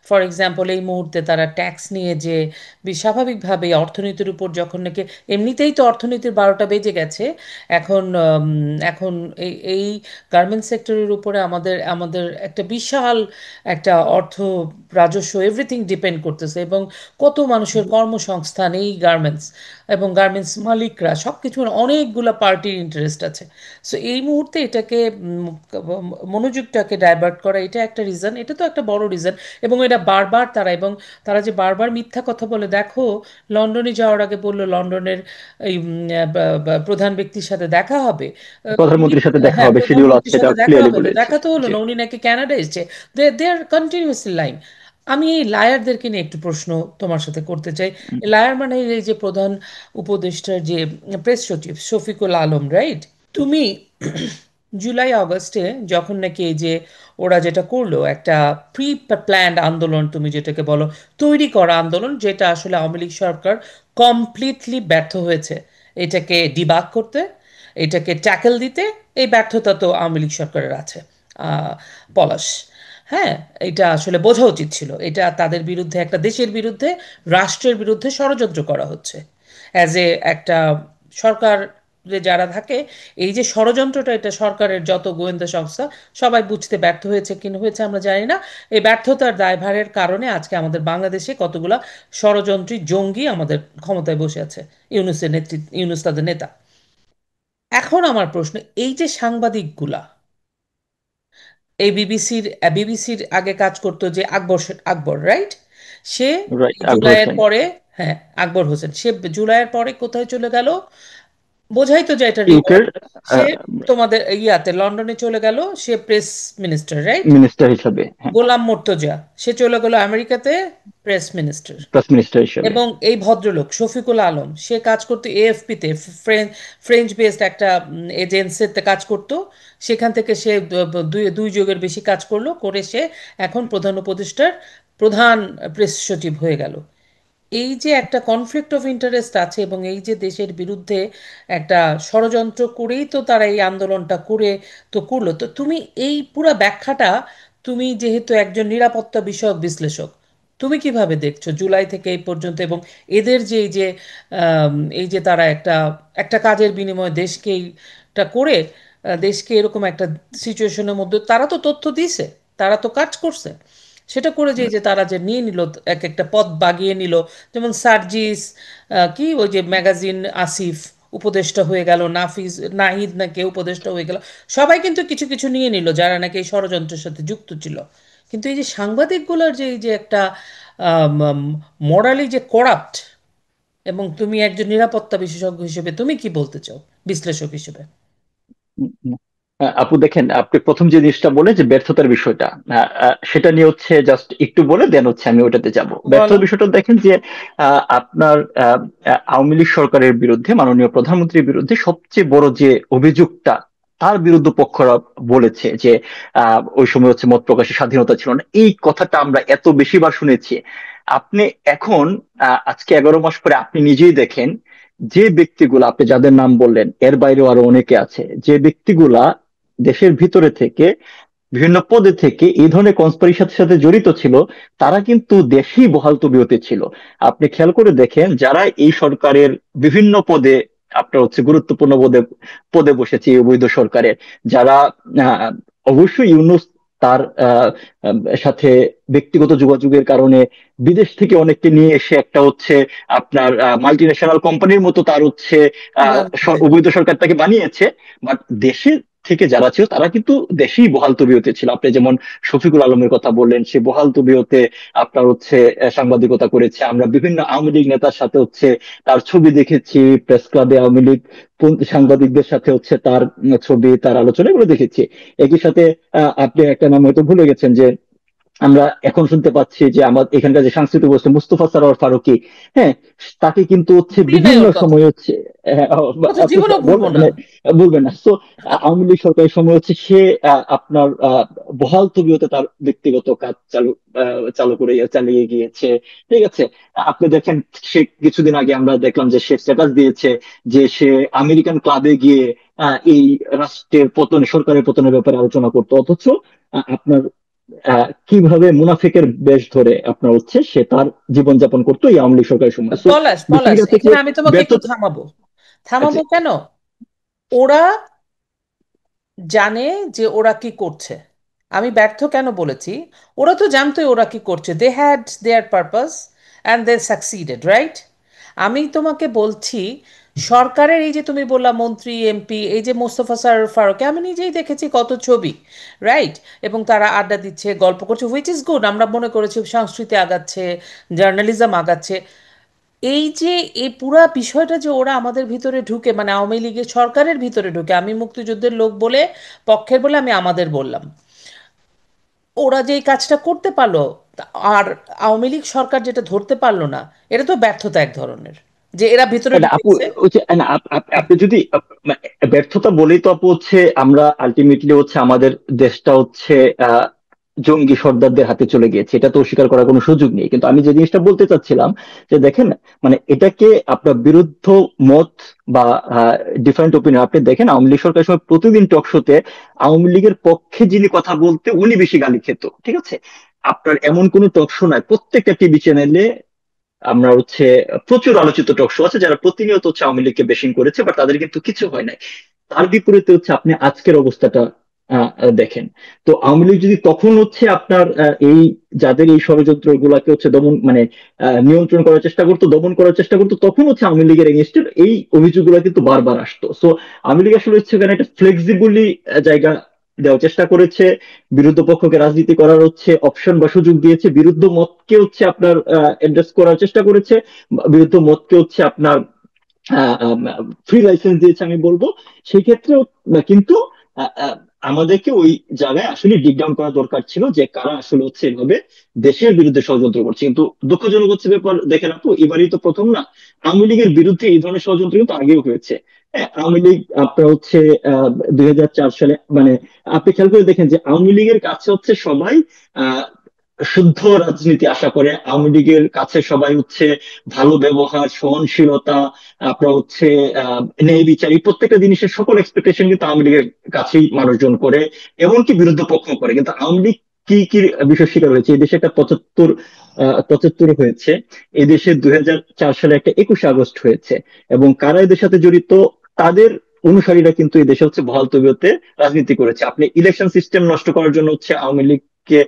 ফর এক্সাম্পল এই মুহূর্তে তারা ট্যাক্স নিয়ে যে স্বাভাবিকভাবে অর্থনীতির উপর যখন নাকি এমনিতেই তো অর্থনীতির 12টা বেজে গেছে, এখন এখন এই গার্মেন্টস সেক্টরের উপরে আমাদের আমাদের একটা বিশাল একটা অর্থ রাজস্ব এভরিথিং ডিপেন্ড করতেছে, এবং কত মানুষের কর্মসংস্থান এই গার্মেন্টস, এবং গার্মেন্টস মালিকরা সব কিছুর অনেকগুলো পার্টির ইন্টারেস্ট আছে। সো এই মুহূর্তে এটাকে মনোযোগটাকে ডাইভার্ট করা, এটা একটা রিজন, এটা তো একটা বড় রিজন। এবং এটা বারবার তারা, এবং তারা যে বারবার মিথ্যা কথা বলে, দেখো লন্ডনে যাওয়ার আগে বললো লন্ডনের এই প্রধান ব্যক্তির সাথে দেখা হবে। প্রধানমন্ত্রীর সাথে দেখা হ্যাঁ, হবে, শিডিউল আছে, প্রধানমন্ত্রীর এটা সাথে দেখা ক্লিয়ারলি হবে, তো বলেছে। দেখা তো হলো জি। না, উনি নাকি কানাডা এসেছে। দে আর কন্টিনিউয়াসলি লাইং। আমি এই লায়ারদেরকে নিয়ে একটু প্রশ্ন তোমার সাথে করতে চাই। লায়ার মানে এই যে প্রধান উপদেষ্টার যে প্রেস সচিব শফিকুল আলম, রাইট? তুমি জুলাই আগস্টে যখন নাকি এই যে ওরা যেটা করলো একটা প্রি প্ল্যান্ড আন্দোলন, তুমি যেটাকে বলো তৈরি করা আন্দোলন, যেটা আসলে আওয়ামী লীগ সরকার কমপ্লিটলি ব্যর্থ হয়েছে এটাকে ডিবাগ করতে, এটাকে ট্যাকেল দিতে। এই ব্যর্থতা তো আওয়ামী লীগ সরকারের আছে, আহ, পলাশ। হ্যাঁ, এটা আসলে বোঝা উচিত ছিল, এটা তাদের বিরুদ্ধে, একটা দেশের বিরুদ্ধে, রাষ্ট্রের বিরুদ্ধে ষড়যন্ত্র করা হচ্ছে অ্যাজ এ একটা সরকার যারা থাকে। এই যে ষড়যন্ত্রটা, এটা সরকারের যত গোয়েন্দা সংস্থা সবাই বুঝতে ব্যর্থ হয়েছে কিনা হয়েছে আমরা জানি না। এই ব্যর্থতার দায়ভারের কারণে আজকে আমাদের বাংলাদেশে কতগুলা ষড়যন্ত্রী জঙ্গি আমাদের ক্ষমতায় বসে আছে, ইউনুসের নেতৃত্ব, ইউনুস তাদের নেতা। এখন আমার প্রশ্ন, এই যে সাংবাদিকগুলা, এই বিবিসির আগে কাজ করতো যে আকবর, আকবর রাইট? সে রাইট, এই আকবর জুলাইয়ের হোসেন। পরে, হ্যাঁ আকবর হোসেন, সে জুলাইয়ের পরে কোথায় চলে গেল? বোঝাই তো যে এটা রিওয়ার্ড। ইউকের সে তোমাদের ইয়াতে লন্ডনে চলে গেল, সে প্রেস মিনিস্টার রাইট? মিনিস্টার হিসাবে, হ্যাঁ, গোলাম মুর্তজা, সে চলে গেল আমেরিকাতে প্রেস মিনিস্টার। প্রাইম মিনিস্টার হিসাবে। এবং এই ভদ্রলোক শফিকুল আলম, সে কাজ করতো এএফপিতে, ফ্রেঞ্চ বেসড একটা এজেন্সিতে কাজ করতো। সেখান থেকে সে দুই দুই যুগের বেশি কাজ করলো, করে সে এখন প্রধান উপদেষ্টার প্রধান প্রেস সচিব হয়ে গেল। এই যে একটা কনফ্লিক্ট অফ ইন্টারেস্ট আছে, এবং এই যে দেশের বিরুদ্ধে একটা ষড়যন্ত্র করেই তো তারা এই আন্দোলনটা করে তো করলো। তো তুমি এই পুরো ব্যাখ্যাটা, তুমি যেহেতু একজন নিরাপত্তা বিষয়ক বিশ্লেষক, তুমি কিভাবে দেখছো জুলাই থেকে এই পর্যন্ত, এবং এদের যে এই যে তারা একটা একটা কাজের বিনিময়ে দেশকে এটা করে দেশকে এরকম একটা সিচুয়েশনের মধ্যে, তারা তো তথ্য দিছে, তারা তো কাজ করছে, সেটা করে যে যে তারা যে নিয়ে নিল, এক একটা পথ বাগিয়ে নিল। যেমন সার্জিস, কি ওই যে ম্যাগাজিন আসিফ উপদেষ্টা হয়ে গেল, নাফিজ নাহিদ নাকি উপদেষ্টা হয়ে গেল। সবাই কিন্তু কিছু কিছু নিয়ে নিল যারা নাকি এই ষড়যন্ত্রের সাথে যুক্ত ছিল। কিন্তু এই যে সাংবাদিকগুলোর যে এই যে একটা মোরালি যে করাপ্ট, এবং তুমি একজন নিরাপত্তা বিশেষজ্ঞ হিসেবে তুমি কি বলতে চাও, বিশ্লেষক হিসেবে? উম, উম, আপু দেখেন, আপনি প্রথম যে জিনিসটা বলে যে ব্যর্থতার বিষয়টা, সেটা নিয়ে হচ্ছে জাস্ট একটু বলে দেন হচ্ছে আমি ওটাতে যাব। বলো। ব্যর্থতার বিষয়টা দেখেন যে আপনার আওয়ামী লীগ সরকারের বিরুদ্ধে মাননীয় প্রধানমন্ত্রীর বিরুদ্ধে সবচেয়ে বড় যে অভিযোগটা তার বিরুদ্ধ পক্ষরা বলেছে যে ওই সময় হচ্ছে মত প্রকাশের স্বাধীনতা ছিল না, এই কথাটা আমরা এত বেশিবার শুনেছি। আপনি এখন আজকে 11 মাস পরে আপনি নিজেই দেখেন যে ব্যক্তিগুলো আপনি যাদের নাম বললেন, এর বাইরেও আরো অনেকে আছে, যে ব্যক্তিগুলা দেশের ভিতরে থেকে বিভিন্ন পদে থেকে এই ধরনের কনস্পিরেসির সাথে জড়িত ছিল, তারা কিন্তু দেশেই বহাল তবিয়তে ছিল। আপনি খেয়াল করে দেখেন যারা এই সরকারের বিভিন্ন পদে আপনার হচ্ছে গুরুত্বপূর্ণ পদে পদে বসেছে এই অবৈধ সরকারের, যারা আহ, অবশ্যই ইউনূস তার সাথে ব্যক্তিগত যোগাযোগের কারণে বিদেশ থেকে অনেককে নিয়ে এসে একটা হচ্ছে আপনার মাল্টি ন্যাশনাল কোম্পানির মতো তার হচ্ছে রাখবে। অবৈধ সরকারটাকে বানিয়েছে। বাট দেশে থেকে যারা ছিল তারা কিন্তু দেশেই বহাল তবিয়তে ছিল। আপনি যেমন শফিকুল আলমের কথা বললেন, সে বহাল তবিয়তে আপনার হচ্ছে সাংবাদিকতা করেছে। আমরা বিভিন্ন আওয়ামী লীগ নেতার সাথে হচ্ছে তার ছবি দেখেছি, প্রেস ক্লাবে আওয়ামী লীগ সাংবাদিকদের সাথে হচ্ছে তার ছবি, তার আলোচনা এগুলো দেখেছি। একই সাথে আপনি একটা নাম হয়তো ভুলে গেছেন যে আমরা এখন শুনতে পাচ্ছি যে আমার এখানকার যে সাংস্কৃতিক গোষ্ঠী মুস্তফা সরোয়ার ফারুকী, হ্যাঁ, তাকে কিন্তু হচ্ছে ভুলি নাই বিভিন্ন ওর কথা, সময় হচ্ছে কথা আপনি জীবনেও ভুলবো বলবেন না। মানে বলবেন না। তো আওয়ামী লীগ সরকারের সময় হচ্ছে সে আপনার বহাল তবিয়তে তার ব্যক্তিগত কাজ চালু করে চালিয়ে গিয়েছে। ঠিক আছে, আপনি দেখেন সে কিছুদিন আগে আমরা দেখলাম যে সে স্ট্যাটাস দিয়েছে যে সে আমেরিকান ক্লাবে গিয়ে এই রাষ্ট্রের পতন, সরকারের পতনের ব্যাপারে আলোচনা করতো, অথচ আপনার কিভাবে মুনাফিকের বেশ ধরে আপনার হচ্ছে সে তার জীবনযাপন করতো এই আওয়ামী লীগ সরকারের সময়। সো পলাশ, পলাশ, বিষয়টা থেকে এখানে আমি তোমাকে একটু ব্যর্থতা। থামাবো। আচ্ছা, থামাবো কেন? ওরা জানে যে ওরা কি করছে। আমি ব্যর্থ কেন বলেছি? ওরা তো জানতোই ওরা কি করছে, they had their purpose and they succeeded right. আমি তোমাকে বলছি, সরকারের এই যে তুমি বললা মন্ত্রী এমপি, এই যে মোস্তফা সরোয়ার ফারুকী, আমি নিজেই দেখেছি কত ছবি, রাইট? এবং তারা আড্ডা দিচ্ছে, গল্প করছে, হুইচ ইজ গুড, আমরা মনে করেছি সংস্কৃতি আগাচ্ছে, জার্নালিজম আগাচ্ছে। এই যে এই পুরা বিষয়টা যে ওরা আমাদের ভিতরে ঢুকে, মানে আওয়ামী লীগের সরকারের ভিতরে ঢুকে, আমি মুক্তিযুদ্ধের লোক বলে, পক্ষের বলে আমি আমাদের বললাম, ওরা যে এই কাজটা করতে পারলো, আর আওয়ামী লীগ সরকার যেটা ধরতে পারলো না, এটা তো ব্যর্থতা এক ধরনের, যে এরা ভিতরে না আপু, ঢুকেছে। হচ্ছে না, আপনি যদি মানে ব্যর্থতা বলেই তো আপু হচ্ছে আমরা আলটিমেটলি হচ্ছে আমাদের দেশটা হচ্ছে আহ জঙ্গি সর্দারদের হাতে চলে গিয়েছে, এটা তো অস্বীকার করার কোনো সুযোগ নেই। কিন্তু আমি যে জিনিসটা বলতে চাচ্ছিলাম যে দেখেন, মানে এটাকে আপনার বিরুদ্ধ মত বা ডিফারেন্ট ওপিনিয়ন, আপনি দেখেন আওয়ামী লীগ সরকারের সময় প্রতিদিন টক শোতে আওয়ামী লীগের পক্ষে যিনি কথা বলতে উনি বেশি গালি খেত। ঠিক আছে, আপনার এমন কোন টক শো নাই, প্রত্যেকটা টিভি চ্যানেলে আমরা হচ্ছে প্রচুর আলোচিত টক শো আছে যারা প্রতিনিয়ত হচ্ছে আওয়ামী লীগকে বেশিং করেছে, বাট তাদের কিন্তু কিছু হয় নাই। তার বিপরীতে হচ্ছে আপনি আজকের অবস্থাটা দেখেন। তো আওয়ামী লীগ যদি তখন হচ্ছে আপনার এই যাদের এই ষড়যন্ত্র গুলাকে হচ্ছে দমন মানে নিয়ন্ত্রণ করার চেষ্টা করতো, দমন করার চেষ্টা করতো, তখন হচ্ছে আওয়ামী লীগের এগেনস্টে এই অভিযোগগুলো কিন্তু বারবার আসতো। সো আওয়ামী লীগ আসলে হচ্ছে এখানে একটা ফ্লেক্সিবলি জায়গা দেওয়ার চেষ্টা করেছে, বিরুদ্ধ পক্ষকে রাজনীতি করার হচ্ছে অপশন বা সুযোগ দিয়েছে, বিরুদ্ধ মতকে হচ্ছে আপনার অ্যাড্রেস করার চেষ্টা করেছে, বিরুদ্ধ মতকে হচ্ছে আপনার ফ্রি লাইসেন্স দিয়েছে আমি বলবো। সেই ক্ষেত্রে কিন্তু আহ, আহ, আমাদেরকে ওই জায়গায় আসলে ডিপ ডাউন করা দরকার ছিল যে কারা আসলে হচ্ছে এভাবে দেশের বিরুদ্ধে ষড়যন্ত্র করছে। কিন্তু দুঃখজনক হচ্ছে ব্যাপার, দেখেন আপু, এবারই তো প্রথম না, আওয়ামী লীগের বিরুদ্ধে এই ধরনের ষড়যন্ত্র কিন্তু আগেও হয়েছে। হ্যাঁ, আওয়ামী লীগ আপনার হচ্ছে 2004 সালে, মানে আপনি খেয়াল করে দেখেন যে আওয়ামী লীগের কাছে হচ্ছে সবাই আহ শুদ্ধ রাজনীতি আশা করে, আওয়ামী লীগের কাছে সবাই হচ্ছে ভালো ব্যবহার, সহনশীলতা, আপনার হচ্ছে ন্যায় বিচার, এই প্রত্যেকটা জিনিসের সকল এক্সপেকটেশন কিন্তু আওয়ামী লীগের কাছেই মানুষজন করে, এমনকি বিরুদ্ধ পক্ষ করে। কিন্তু আওয়ামী লীগ কি কি বিষয় শিকার হয়েছে, এই দেশে একটা 75 হয়েছে, এই দেশে 2004 সালে একটা 21শে আগস্ট হয়েছে, এবং কারা এদের সাথে জড়িত, তাদের অনুসারীরা কিন্তু এই দেশে হচ্ছে বহাল তবিয়তে রাজনীতি করেছে। আপনি ইলেকশন সিস্টেম নষ্ট করার জন্য হচ্ছে আওয়ামী লীগকে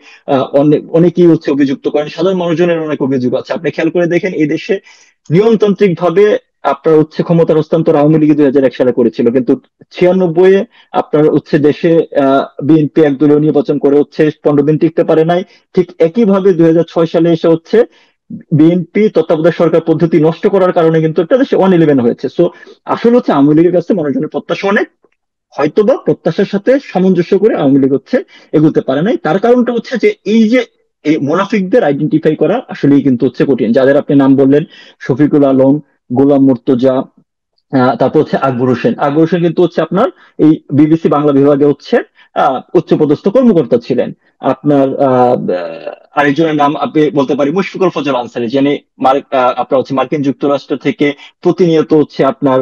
অনেকেই হচ্ছে অভিযুক্ত করেন, সাধারণ মানুষজনের অনেক অভিযোগ আছে। আপনি খেয়াল করে দেখেন এই দেশে নিয়মতান্ত্রিক ভাবে আপনার হচ্ছে ক্ষমতার হস্তান্তর আওয়ামী লীগ 2001 সালে করেছিল, কিন্তু 96-এ আপনার হচ্ছে দেশে বিএনপি একদলীয় নির্বাচন করে হচ্ছে 15 দিন টিকতে পারে নাই। ঠিক একইভাবে 2006 সালে এসে হচ্ছে বিএনপি তত্ত্বাবধায়ক সরকার পদ্ধতি নষ্ট করার কারণে কিন্তু একটা দেশে 111 হয়েছে। সো আসলে হচ্ছে আওয়ামী লীগের কাছে মানুষজনের প্রত্যাশা অনেক, হয়তোবা প্রত্যাশার সাথে সামঞ্জস্য করে আওয়ামী লীগ হচ্ছে এগোতে পারে নাই। তার কারণটা হচ্ছে যে এই যে এই মোনাফিকদের আইডেন্টিফাই করা আসলেই কিন্তু হচ্ছে কঠিন, যাদের আপনি নাম বললেন, শফিকুল আলম, গোলাম মুর্তজা, তারপর হচ্ছে আকবর হোসেন। আকবর হোসেন কিন্তু হচ্ছে আপনার এই বিবিসি বাংলা বিভাগে হচ্ছে উচ্চপদস্থ কর্মকর্তা ছিলেন। আপনার আরেকজনের নাম আপনি বলতে পারি মুশফিকুল ফজল আনসারী, যিনি আপনার হচ্ছে মার্কিন যুক্তরাষ্ট্র থেকে প্রতিনিয়ত হচ্ছে আপনার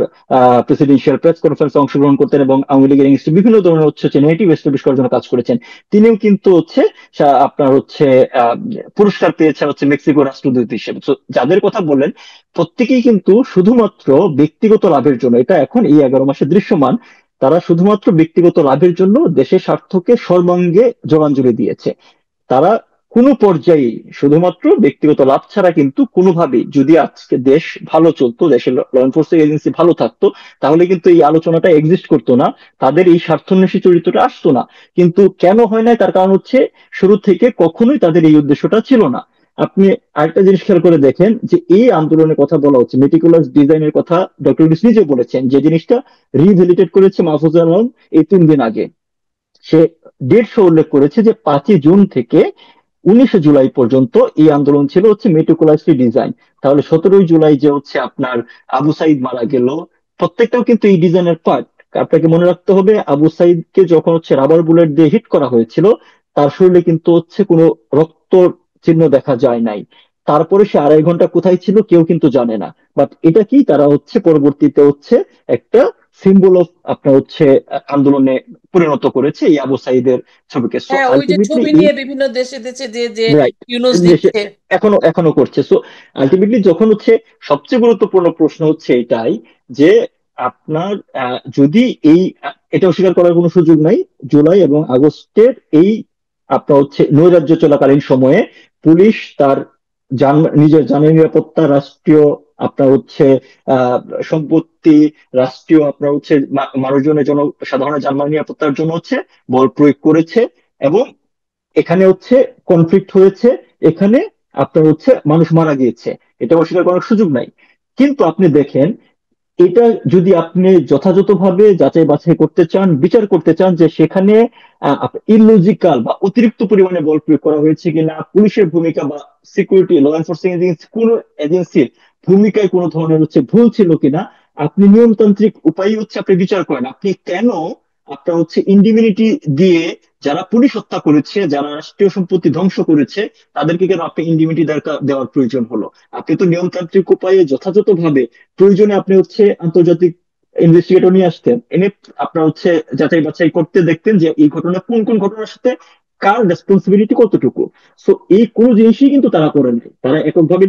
প্রেসিডেন্সিয়াল প্রেস কনফারেন্সে অংশগ্রহণ করতেন এবং আওয়ামী লীগের এগেইনস্টে বিভিন্ন ধরনের হচ্ছে নেগেটিভ এস্টাবলিশ করার জন্য কাজ করেছেন। তিনিও কিন্তু হচ্ছে আপনার হচ্ছে আহ, পুরস্কার পেয়েছেন হচ্ছে মেক্সিকো রাষ্ট্রদূত হিসেবে। So, যাদের কথা বললেন প্রত্যেকেই কিন্তু শুধুমাত্র ব্যক্তিগত লাভের জন্য, এটা এখন এই 11 মাসে দৃশ্যমান, তারা শুধুমাত্র ব্যক্তিগত লাভের জন্য দেশের স্বার্থকে সর্বাঙ্গে জলাঞ্জলি দিয়েছে। তারা কোনো পর্যায়ে শুধুমাত্র ব্যক্তিগত লাভ ছাড়া কিন্তু কোনোভাবেই, যদি আজকে দেশ ভালো চলতো, দেশের ল এনফোর্সিং এজেন্সি ভালো থাকতো, তাহলে কিন্তু এই আলোচনাটা এক্সিস্ট করতো না, তাদের এই স্বার্থান্বেষী চরিত্রটা আসতো না। কিন্তু কেন হয় নাই, তার কারণ হচ্ছে শুরু থেকে কখনোই তাদের এই উদ্দেশ্যটা ছিল না। আপনি আরেকটা জিনিস খেয়াল করে দেখেন যে এই আন্দোলনের কথা বলা হচ্ছে, মেটিকুলাস ডিজাইনের কথা ডক্টর ইউনূস নিজে বলেছেন, যে জিনিসটা রিভ্যালিডেট করেছে মাহফুজ আলম এই 3 দিন আগে। সে ডেট সহ উল্লেখ করেছে যে 5ই জুন থেকে 19শে জুলাই পর্যন্ত এই আন্দোলন ছিল হচ্ছে মেটিকুলাসলি ডিজাইন। তাহলে 17ই জুলাই যে হচ্ছে আপনার আবু সাইদ মারা গেল, প্রত্যেকটাও কিন্তু এই ডিজাইনের পার্ট। আপনাকে মনে রাখতে হবে আবু সাইদকে যখন হচ্ছে রাবার বুলেট দিয়ে হিট করা হয়েছিল, তার শরীরে কিন্তু হচ্ছে কোনো রক্ত চিহ্ন দেখা যায় নাই। তারপরে সে 2.5 ঘন্টা কোথায় ছিল কেউ কিন্তু জানে না। বাট এটা কি, তারা হচ্ছে পরবর্তীতে হচ্ছে একটা সিম্বল অফ আপনার হচ্ছে আন্দোলনে পরিণত করেছে এই আবু সাইদের ছবিকে। সো হ্যাঁ, ওই যে আলটিমেটলি ছবি এই নিয়ে বিভিন্ন দেশে দেশে যে যে রাইট, ইউনুস দেশে দিচ্ছে। এখনো এখনো করছে। সো আলটিমেটলি যখন হচ্ছে সবচেয়ে গুরুত্বপূর্ণ প্রশ্ন হচ্ছে এটাই যে আপনার যদি এই এটা অস্বীকার করার কোনো সুযোগ নাই, জুলাই এবং আগস্টের এই আপনার হচ্ছে নৈরাজ্য চলাকালীন সময়ে পুলিশ তার নিজের জানের নিরাপত্তা, রাষ্ট্রীয় আপনার হচ্ছে আহ সম্পত্তি, রাষ্ট্রীয় আপনার হচ্ছে মানুষজনের সাধারণের জানমাল নিরাপত্তার জন্য হচ্ছে বল প্রয়োগ করেছে, এবং এখানে হচ্ছে কনফ্লিক্ট হয়েছে, এখানে আপনার হচ্ছে মানুষ মারা গিয়েছে, এটা অস্বীকার করার সুযোগ নাই। কিন্তু আপনি দেখেন, এটা যদি আপনি যথাযথভাবে যাচাই বাছাই করতে চান, বিচার করতে চান যে সেখানে ইললজিক্যাল বা অতিরিক্ত পরিমাণে বল প্রয়োগ করা হয়েছে কিনা, পুলিশের ভূমিকা বা সিকিউরিটি ল এনফোর্সিং এজেন্সি কোন এজেন্সির ভূমিকায় কোনো ধরনের হচ্ছে ভুল ছিল কিনা, আপনি নিয়মতান্ত্রিক উপায়ে হচ্ছে আপনি বিচার করেন। আপনি কেন আপনার হচ্ছে ইন্ডিমিনিটি দিয়ে যারা পুলিশ হত্যা করেছে, যারা রাষ্ট্রীয় সম্পত্তি ধ্বংস করেছে, তাদেরকে কেন আপনি ইন্ডিমিনিটি দেওয়ার প্রয়োজন হলো? আপনি তো নিয়মতান্ত্রিক উপায়ে যথাযথভাবে, প্রয়োজনে আপনি হচ্ছে আন্তর্জাতিক ইনভেস্টিগেটর নিয়ে আসতেন, এনে আপনার হচ্ছে যাচাই বাছাই করতে দেখতেন যে এই ঘটনা কোন কোন ঘটনার সাথে কার রেসপন্সিবিলিটি কতটুকু। সো এই কোনো জিনিসই কিন্তু তারা করে নাই, তারা এককভাবে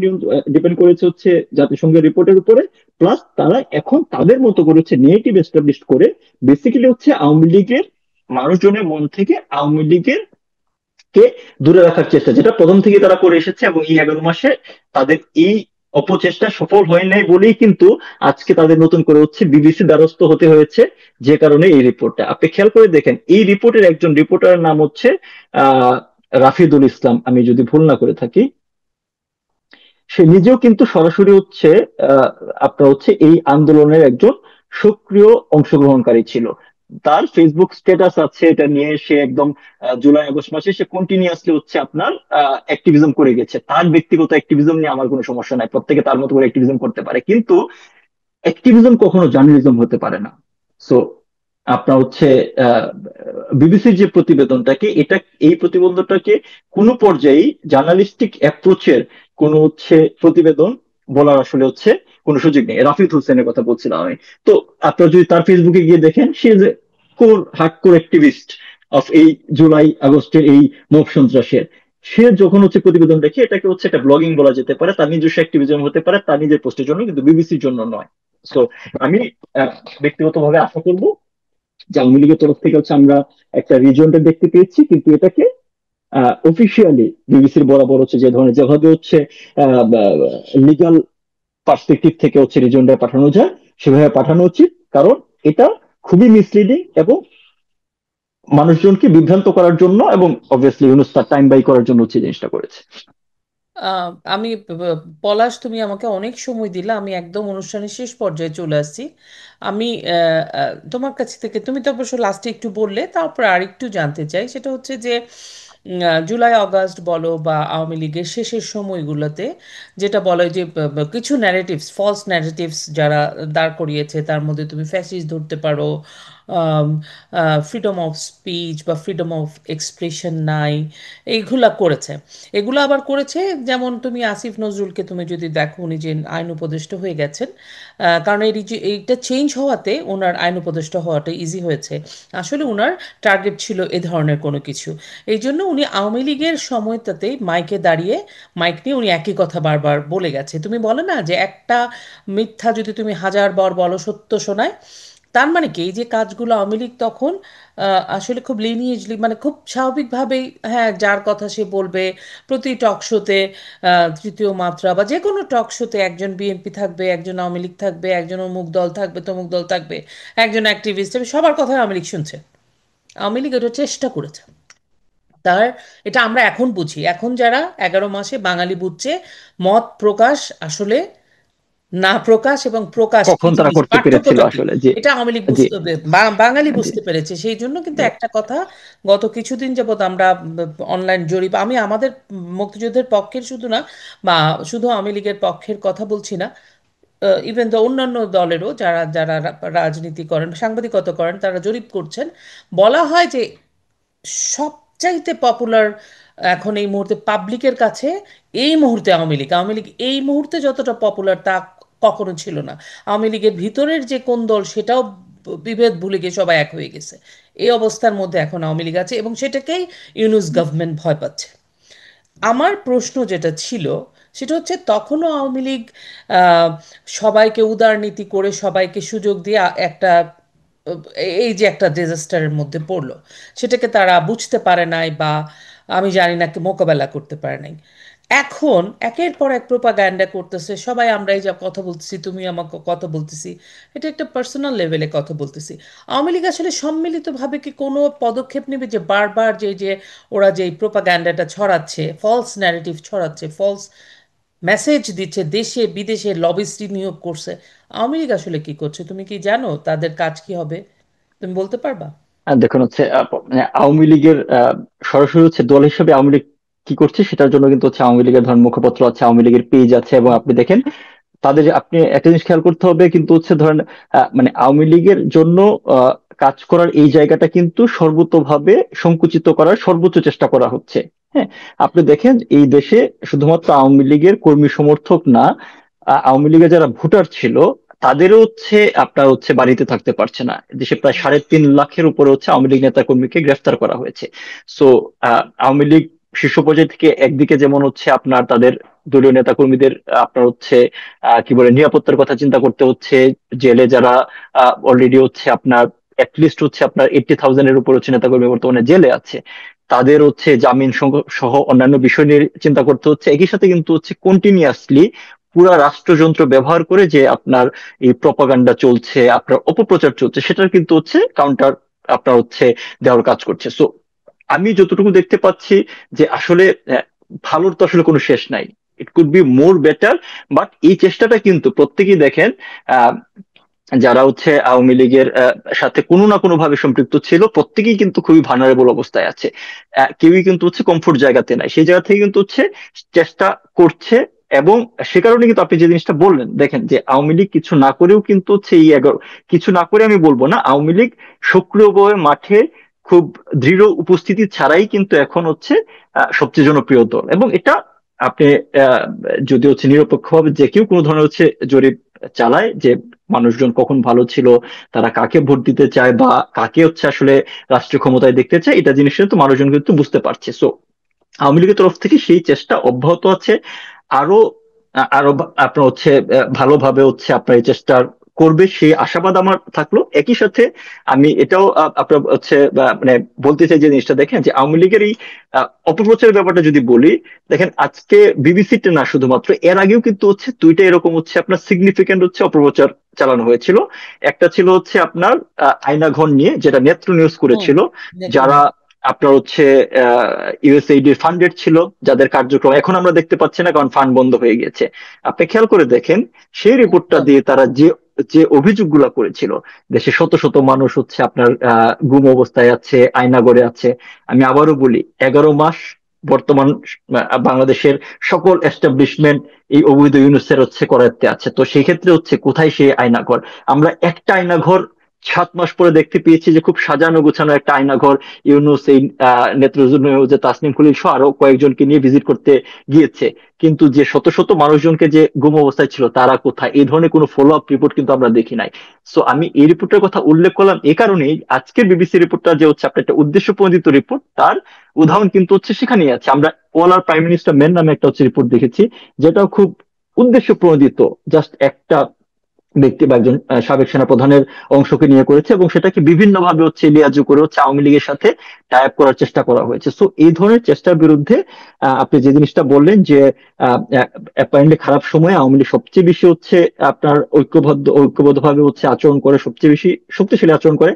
ডিপেন্ড করেছে হচ্ছে জাতিসংঘের রিপোর্টের উপরে। প্লাস তারা এখন তাদের মতো করে হচ্ছে নেগেটিভ এস্টাবলিশ করে বেসিক্যালি হচ্ছে আওয়ামী লীগের মানুষজনের মন থেকে আওয়ামী লীগের কে দূরে রাখার চেষ্টা, যেটা প্রথম থেকে তারা করে এসেছে, এবং এই 11 মাসে তাদের এই অপচেষ্টা সফল হয় নাই বলেই কিন্তু আজকে তাদের নতুন করে হচ্ছে বিবিসি দ্বারস্থ হতে হয়েছে, যে কারণে এই রিপোর্টটা আপনি খেয়াল করে দেখেন, এই রিপোর্টের একজন রিপোর্টারের নাম হচ্ছে আহ রাফিদুল ইসলাম, আমি যদি ভুল না করে থাকি। সে নিজেও কিন্তু সরাসরি হচ্ছে আহ, আপনার হচ্ছে এই আন্দোলনের একজন সক্রিয় অংশগ্রহণকারী ছিল। তার ফেসবুক স্ট্যাটাস আছে এটা নিয়ে, সে একদম জুলাই আগস্ট মাসে সে কন্টিনিউয়াসলি হচ্ছে আপনার অ্যাক্টিভিজম করে গেছে। তার ব্যক্তিগত অ্যাক্টিভিজম নিয়ে আমার কোনো সমস্যা নাই, প্রত্যেকে তার মতো করে অ্যাক্টিভিজম করতে পারে, কিন্তু অ্যাক্টিভিজম কখনো জার্নালিজম হতে পারে না। সো আপনার হচ্ছে বিবিসির যে প্রতিবেদনটাকে, এটা এই প্রতিবেদনটাকে কোনো পর্যায়ে জার্নালিস্টিক অ্যাপ্রোচের কোনো হচ্ছে প্রতিবেদন বলার আসলে হচ্ছে কোনো সুযোগ নেই। রাফিদ হোসেনের কথা বলছিলাম আমি। তো আপনারা যদি তার ফেসবুকে গিয়ে দেখেন, সে যে কোর হার্ডকোর অ্যাক্টিভিস্ট অফ এই জুলাই আগস্টের এই মব সন্ত্রাসের, সে যখন হচ্ছে প্রতিবেদন দেখে, এটাকে হচ্ছে একটা ব্লগিং বলা যেতে পারে, তার নিজস্ব অ্যাক্টিভিজম হতে পারে, তার নিজের পোস্টের জন্য, কিন্তু বিবিসির জন্য নয়। তো আমি ব্যক্তিগতভাবে আশা করব যে আওয়ামী লীগের তরফ থেকে হচ্ছে আমরা একটা রিজনটা দেখতে পেয়েছি, কিন্তু এটাকে অফিসিয়ালি বিবিসির বরাবর হচ্ছে যে ধরনের যেভাবে হচ্ছে লিগাল পার্সপেক্টিভ থেকে হচ্ছে রিজনটা পাঠানো যায় সেভাবে পাঠানো উচিত। কারণ এটা খুবই মিসলিডিং এবং মানুষজনকে বিভ্রান্ত করার জন্য, এবং অবভিয়াসলি ইউনুস তার টাইম বাই করার জন্য হচ্ছে এই জিনিসটা করেছে। আমি পলাশ, তুমি আমাকে অনেক সময় দিলে, আমি একদম অনুষ্ঠানের শেষ পর্যায়ে চলে আসছি। আমি তোমার কাছ থেকে, তুমি তো অবশ্য লাস্টে একটু বললে, তারপর আর একটু জানতে চাই। সেটা হচ্ছে যে জুলাই আগস্ট বলো বা আওয়ামী লীগের শেষের সময়গুলোতে যেটা বলে যে কিছু ন্যারেটিভস, ফলস ন্যারেটিভস যারা দাঁড় করিয়েছে, তার মধ্যে তুমি ফ্যাসিস্ট ধরতে পারো, ফ্রিডম অফ স্পিচ বা ফ্রিডম অফ এক্সপ্রেশন নাই, এইগুলা করেছে। এগুলো আবার করেছে, যেমন তুমি আসিফ নজরুলকে তুমি যদি দেখো, উনি যে আইন উপদেষ্টা হয়ে গেছেন, কারণ এইটা চেঞ্জ হওয়াতে ওনার আইন উপদেষ্টা হওয়াটা ইজি হয়েছে। আসলে ওনার টার্গেট ছিল এ ধরনের কোনো কিছু। এই জন্য উনি আওয়ামী লীগের সময়টাতেই মাইকে দাঁড়িয়ে, মাইক নিয়ে উনি একই কথা বারবার বলে গেছে। তুমি বলে না যে একটা মিথ্যা যদি তুমি হাজার বার বলো সত্য শোনায়। তার মানে কি, এই যে কাজগুলো আওয়ামী লীগ তখন আসলে খুব লিনিয়েজলি, মানে খুব স্বাভাবিকভাবেই, হ্যাঁ, যার কথা সে বলবে। প্রতি টক শোতে, তৃতীয় মাত্রা বা যে কোনো টক শোতে একজন বিএনপি থাকবে, একজন আওয়ামী লীগ থাকবে, একজন অমুক দল থাকবে, তমুক দল থাকবে, একজন অ্যাক্টিভিস্ট থাকবে, সবার কথা আওয়ামী লীগ শুনছে। আওয়ামী লীগ এটা চেষ্টা করেছে। তার এটা আমরা এখন বুঝি, এখন যারা 11 মাসে বাঙালি বুঝছে, মত প্রকাশ আসলে না প্রকাশ এবং প্রকাশ কি কখন তারা জিনিস, করতে পেরেছিল পার্থক্যটা কি, আসলে, যে এটা আওয়ামী লীগ যে বুঝতে বাঙালি যে বুঝতে পেরেছে। সেই জন্য কিন্তু একটা কথা, গত কিছুদিন যাবত আমরা অনলাইন জরিপ, আমি আমাদের মুক্তিযুদ্ধের পক্ষের শুধু না, বা শুধু আওয়ামী লীগের পক্ষের কথা বলছি না, ইভেন তো অন্যান্য দলেরও যারা যারা রাজনীতি করেন, সাংবাদিকতা করেন, তারা জরিপ করছেন। বলা হয় যে সবচাইতে পপুলার এখন এই মুহূর্তে পাবলিকের কাছে, এই মুহূর্তে আওয়ামী লীগ এই মুহূর্তে যতটা পপুলার তা কখনো ছিল না। আওয়ামী লীগের ভিতরের যে কোন দল সেটাও বিভেদ ভুলে গিয়ে সবাই এক হয়ে গেছে। এই অবস্থার মধ্যে এখন আওয়ামী লীগ আছে এবং সেটাকেই ইউনুস গভর্নমেন্ট ভয় পাচ্ছে। আমার প্রশ্ন যেটা ছিল, সেটা হচ্ছে তখনও আওয়ামী লীগ আহ, সবাইকে উদারনীতি করে সবাইকে সুযোগ দিয়ে একটা এই যে একটা ডিজাস্টারের মধ্যে পড়লো, সেটাকে তারা বুঝতে পারে নাই, বা আমি জানি না মোকাবেলা করতে পারে নাই। এখন একের পর এক প্রোপাগান্ডা করতেছে সবাই, আমরা এই যা কথা বলতেছি, তুমি আমাকে কথা বলতেছি, এটা একটা পার্সোনাল লেভেলে কথা বলতেছি। আওয়ামী লীগ আসলে সম্মিলিতভাবে কি কোনো পদক্ষেপ নেবে যে বারবার যে যে ওরা যে প্রোপাগান্ডাটা ছড়াচ্ছে, ফলস ন্যারেটিভ ছড়াচ্ছে, ফলস মেসেজ দিচ্ছে, দেশে বিদেশে লবিস্ট নিয়োগ করছে, আওয়ামী লীগ আসলে কি করছে? তুমি কি জানো তাদের কাজ কি হবে? তুমি বলতে পারবা? দেখুন হচ্ছে মানে আওয়ামী লীগের সরাসরি হচ্ছে দল হিসেবে আওয়ামী লীগ কি করছে সেটার জন্য কিন্তু হচ্ছে আওয়ামী লীগের ধরেন মুখপত্র আছে, আওয়ামী লীগের পেজ আছে, এবং আপনি দেখেন তাদের, আপনি একটা জিনিস খেয়াল করতে হবে কিন্তু হচ্ছে ধরেন মানে আওয়ামী লীগের জন্য আহ, কাজ করার এই জায়গাটা কিন্তু সর্বতোভাবে সংকুচিত করার সর্বোচ্চ চেষ্টা করা হচ্ছে। হ্যাঁ, আপনি দেখেন এই দেশে শুধুমাত্র আওয়ামী লীগের কর্মী সমর্থক না, আওয়ামী লীগের যারা ভোটার ছিল তাদেরও হচ্ছে আপনার হচ্ছে বাড়িতে থাকতে পারছে না। দেশে প্রায় 3.5 লাখের উপরে হচ্ছে আওয়ামী লীগ নেতা কর্মীকে গ্রেফতার করা হয়েছে। সো আওয়ামী লীগ শীর্ষ পর্যায় থেকে একদিকে যেমন হচ্ছে আপনার তাদের দলীয় নেতা কর্মীদের আপনার হচ্ছে কি বলে নিরাপত্তার কথা চিন্তা করতে হচ্ছে, জেলে যারা অলরেডি হচ্ছে আপনার অ্যাটলিস্ট হচ্ছে আপনার 80,000-এর উপর হচ্ছে নেতাকর্মী বর্তমানে জেলে আছে, তাদের হচ্ছে জামিন সহ সহ অন্যান্য বিষয় নিয়ে চিন্তা করতে হচ্ছে। একই সাথে কিন্তু হচ্ছে কন্টিনিউয়াসলি পুরা রাষ্ট্রযন্ত্র ব্যবহার করে যে আপনার এই প্রপাগান্ডা চলছে, আপনার অপপ্রচার চলছে, সেটার কিন্তু হচ্ছে কাউন্টার আপনার হচ্ছে দেওয়ার কাজ করছে। সো আমি যতটুকু দেখতে পাচ্ছি যে আসলে ভালোর তো আসলে কোনো শেষ নাই, it could be more better. But এই চেষ্টাটা কিন্তু প্রত্যেকেই দেখেন, আহ, যারা হচ্ছে আওয়ামী লীগের সাথে কোনো না কোনো ভাবে সম্পৃক্ত ছিল, প্রত্যেকেই কিন্তু খুবই ভানারেবল অবস্থায় আছে। কেউই কিন্তু হচ্ছে কমফোর্ট জায়গাতে নাই, সেই জায়গা থেকে কিন্তু হচ্ছে চেষ্টা করছে। এবং সে কারণে কিন্তু আপনি যে জিনিসটা বললেন, দেখেন যে আওয়ামী লীগ কিছু না করেও কিন্তু হচ্ছে এই 11, কিছু না করে আমি বলবো না, আওয়ামী লীগ সক্রিয়ভাবে মাঠে খুব দৃঢ় উপস্থিতি ছাড়াই কিন্তু এখন হচ্ছে সবচেয়ে জনপ্রিয় দল। এবং এটা আপনি আহ, যদি হচ্ছে নিরপেক্ষভাবে যে কেউ কোনো ধরনের হচ্ছে জরিপ চালায় যে মানুষজন কখন ভালো ছিল, তারা কাকে ভোট দিতে চায় বা কাকে হচ্ছে আসলে রাষ্ট্রীয় ক্ষমতায় দেখতে চায়, এটা জিনিসটা তো মানুষজন কিন্তু বুঝতে পারছে। সো আওয়ামী লীগের তরফ থেকে সেই চেষ্টা অব্যাহত আছে। আরো আরো আপনার হচ্ছে ভালোভাবে হচ্ছে আপনার এই চেষ্টা করবে, সেই আশাবাদ আমার থাকলো। একই সাথে আমি এটাও আপনার হচ্ছে মানে বলতে চাই যে জিনিসটা দেখেন যে আওয়ামী লীগের এই অপপ্রচারের ব্যাপারটা যদি বলি, দেখেন আজকে বিবিসিতে না, শুধুমাত্র এর আগেও কিন্তু হচ্ছে দুইটা এরকম হচ্ছে আপনার সিগনিফিকেন্ট হচ্ছে অপপ্রচার চালানো হয়েছিল। একটা ছিল হচ্ছে আপনার আয়নাঘর নিয়ে, যেটা নেত্র নিউজ হুম। করেছিল, দেখুন। যারা আপনার হচ্ছে ইউএসএইডি ফান্ডেড ছিল, যাদের কার্যক্রম এখন আমরা দেখতে পাচ্ছি না কারণ ফান্ড বন্ধ হয়ে গেছে। আপনি খেয়াল করে দেখেন সেই রিপোর্টটা একদম। দিয়ে তারা যে যে অভিযোগগুলা করেছিল, দেশে শত শত মানুষ হচ্ছে আপনার গুম অবস্থায় আছে, আয়নাগরে আছে। আমি আবারও বলি, 11 মাস বর্তমান বাংলাদেশের সকল এস্টাবলিশমেন্ট এই অবৈধ ইউনুসের হচ্ছে করায়ত্তে আছে। তো সেই ক্ষেত্রে হচ্ছে কোথায় সেই আয়নাঘর? আমরা একটা আয়নাঘর 7 মাস পরে দেখতে পেয়েছি যে খুব সাজানো গোছানো একটা আয়নাঘর ইউনুস এই নেত্রজনীয় যে তাসনিম খলিল সহ আরো কয়েকজনকে নিয়ে ভিজিট করতে গিয়েছে। কিন্তু যে শত শত মানুষজনকে যে গুম অবস্থায় ছিল তারা কোথায়, এই ধরনের কোনো ফলো আপ রিপোর্ট কিন্তু আমরা দেখি নাই। সো আমি এই রিপোর্টের কথা উল্লেখ করলাম এই কারণেই, আজকের বিবিসি রিপোর্টটা যে হচ্ছে আপনার একটা উদ্দেশ্য প্রণোদিত রিপোর্ট, তার উদাহরণ কিন্তু হচ্ছে সেখানেই আছে। আমরা অল আর প্রাইম মিনিস্টার মেন নামে একটা হচ্ছে রিপোর্ট দেখেছি, যেটাও খুব উদ্দেশ্য প্রণোদিত, জাস্ট একটা ব্যক্তি বা একজন সাবেক সেনা প্রধানের অংশকে নিয়ে করেছে, এবং সেটাকে বিভিন্ন ভাবে হচ্ছে লিয়াজু করে হচ্ছে আওয়ামী লীগের সাথে টাই আপ করার চেষ্টা করা হয়েছে। সো এই ধরনের চেষ্টার বিরুদ্ধে আপনি যে জিনিসটা বললেন যে অ্যাপারেন্টলি খারাপ সময়ে আওয়ামী লীগ সবচেয়ে বেশি হচ্ছে আপনার ঐক্যবদ্ধ ভাবে হচ্ছে আচরণ করে, সবচেয়ে বেশি শক্তিশালী আচরণ করে।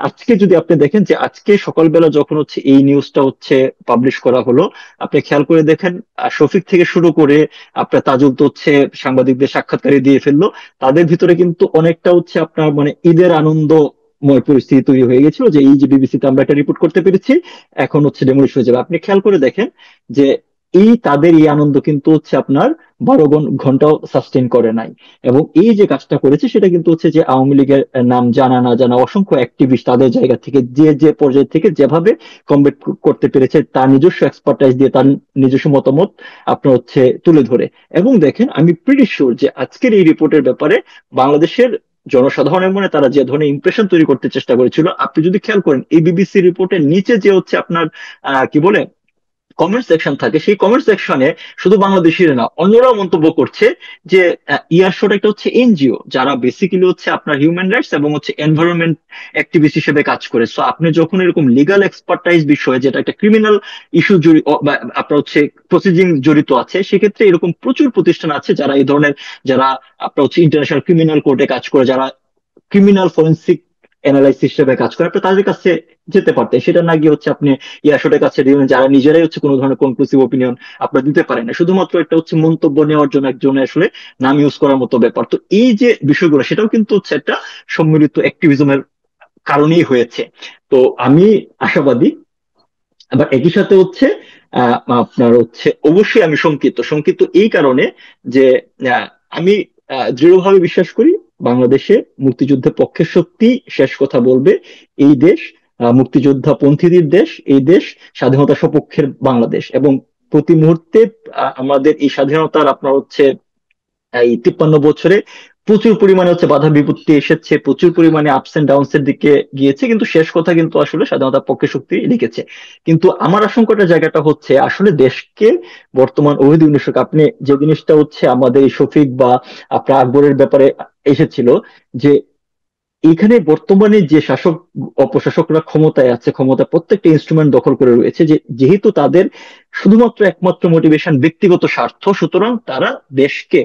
আজকে যদি আপনি দেখেন যে আজকে সকালবেলা যখন হচ্ছে এই নিউজটা হচ্ছে পাবলিশ করা হলো, আপনি খেয়াল করে দেখেন শফিক থেকে শুরু করে আপনার তাজুল তো হচ্ছে সাংবাদিকদের সাক্ষাৎকারে দিয়ে ফেললো, তাদের ভিতরে কিন্তু অনেকটা হচ্ছে আপনার মানে ঈদের আনন্দময় পরিস্থিতি তৈরি হয়ে গেছিল যে এই যে বিবিসিতে আমরা একটা রিপোর্ট করতে পেরেছি, এখন হচ্ছে ডেমোলিশ হয়ে যাবে। আপনি খেয়াল করে দেখেন যে এই তাদের এই আনন্দ কিন্তু হচ্ছে আপনার 12 ঘন্টাও সাস্টেন করে নাই। এবং এই যে কাজটা করেছে সেটা কিন্তু হচ্ছে যে আওয়ামী লীগের নাম জানা না জানা অসংখ্য অ্যাক্টিভিস্ট তাদের জায়গা থেকে যে যে পর্যায় থেকে যেভাবে কমবেট করতে পেরেছে, তার নিজস্ব এক্সপার্টাইজ দিয়ে, তার নিজস্ব মতামত আপনার হচ্ছে তুলে ধরে। এবং দেখেন আমি প্রিটি শিওর যে আজকের এই রিপোর্টের ব্যাপারে বাংলাদেশের জনসাধারণের মনে তারা যে ধরনের ইমপ্রেশন তৈরি করতে চেষ্টা করেছিল, আপনি যদি খেয়াল করেন এই বিবিসি রিপোর্টের নিচে যে হচ্ছে আপনার কি বলে কমেন্ট সেকশন থাকে, সেই কমেন্ট সেকশনে শুধু বাংলাদেশিরা না, অন্যরাও মন্তব্য করছে যে ইয়ারশোট একটা হচ্ছে এনজিও, যারা বেসিক্যালি হচ্ছে আপনার হিউম্যান রাইটস এবং হচ্ছে এনভায়রনমেন্ট অ্যাক্টিভিস্ট হিসেবে কাজ করে। সো আপনি যখন এরকম লিগাল এক্সপার্টাইজ বিষয়ে, যেটা একটা ক্রিমিনাল ইস্যু আপনার হচ্ছে প্রসিডিং জড়িত আছে, সেক্ষেত্রে এরকম প্রচুর প্রতিষ্ঠান আছে যারা এই ধরনের, যারা আপনার হচ্ছে ইন্টারন্যাশনাল ক্রিমিনাল কোর্টে কাজ করে, যারা ক্রিমিনাল ফরেন্সিক অ্যানালাইসিস হিসেবে কাজ করে, আপনি তাদের কাছে যেতে পারতেন। সেটা না গিয়ে হচ্ছে আপনি ইয়াসোটের কাছে দিবেন, যারা নিজেরাই হচ্ছে কোনো ধরনের কনক্লুসিভ ওপিনিয়ন আপনারা দিতে পারেন না, শুধুমাত্র একটা হচ্ছে মন্তব্য নেওয়ার জন্য একজনের আসলে নাম ইউজ করার মতো ব্যাপার। তো এই যে বিষয়গুলো, সেটাও কিন্তু হচ্ছে একটা সম্মিলিত অ্যাক্টিভিজমের কারণেই হয়েছে। তো আমি আশাবাদী। আবার একই সাথে হচ্ছে আপনার হচ্ছে অবশ্যই আমি শঙ্কিত, শঙ্কিত এই কারণে যে আহ, আমি দৃঢ়ভাবে বিশ্বাস করি বাংলাদেশে মুক্তিযুদ্ধের পক্ষের শক্তি শেষ কথা বলবে। এই দেশ মুক্তিযোদ্ধা পন্থীদের দেশ, এই দেশ স্বাধীনতা সপক্ষের বাংলাদেশ। এবং প্রতি মুহূর্তে আমাদের এই স্বাধীনতার আপনার হচ্ছে এই 53 বছরে প্রচুর পরিমাণে হচ্ছে বাধা বিপত্তি এসেছে, প্রচুর পরিমাণে আপস এন্ড ডাউনস এর দিকে গিয়েছে, কিন্তু শেষ কথা কিন্তু আসলে স্বাধীনতার পক্ষে শক্তি লিখেছে। কিন্তু আমার আশঙ্কাটা জায়গাটা হচ্ছে আসলে দেশকে বর্তমান অবৈধ উন্নয়ন, আপনি যে জিনিসটা হচ্ছে আমাদের এই শফিক বা আপনার আকবরের ব্যাপারে এসেছিল, যে এখানে বর্তমানে যে শাসক অপশাসকরা ক্ষমতায় আছে, ক্ষমতা প্রত্যেকটা ইনস্ট্রুমেন্ট দখল করে রয়েছে, যে যেহেতু তাদের শুধুমাত্র একমাত্র মোটিভেশন ব্যক্তিগত স্বার্থ, সুতরাং তারা দেশকে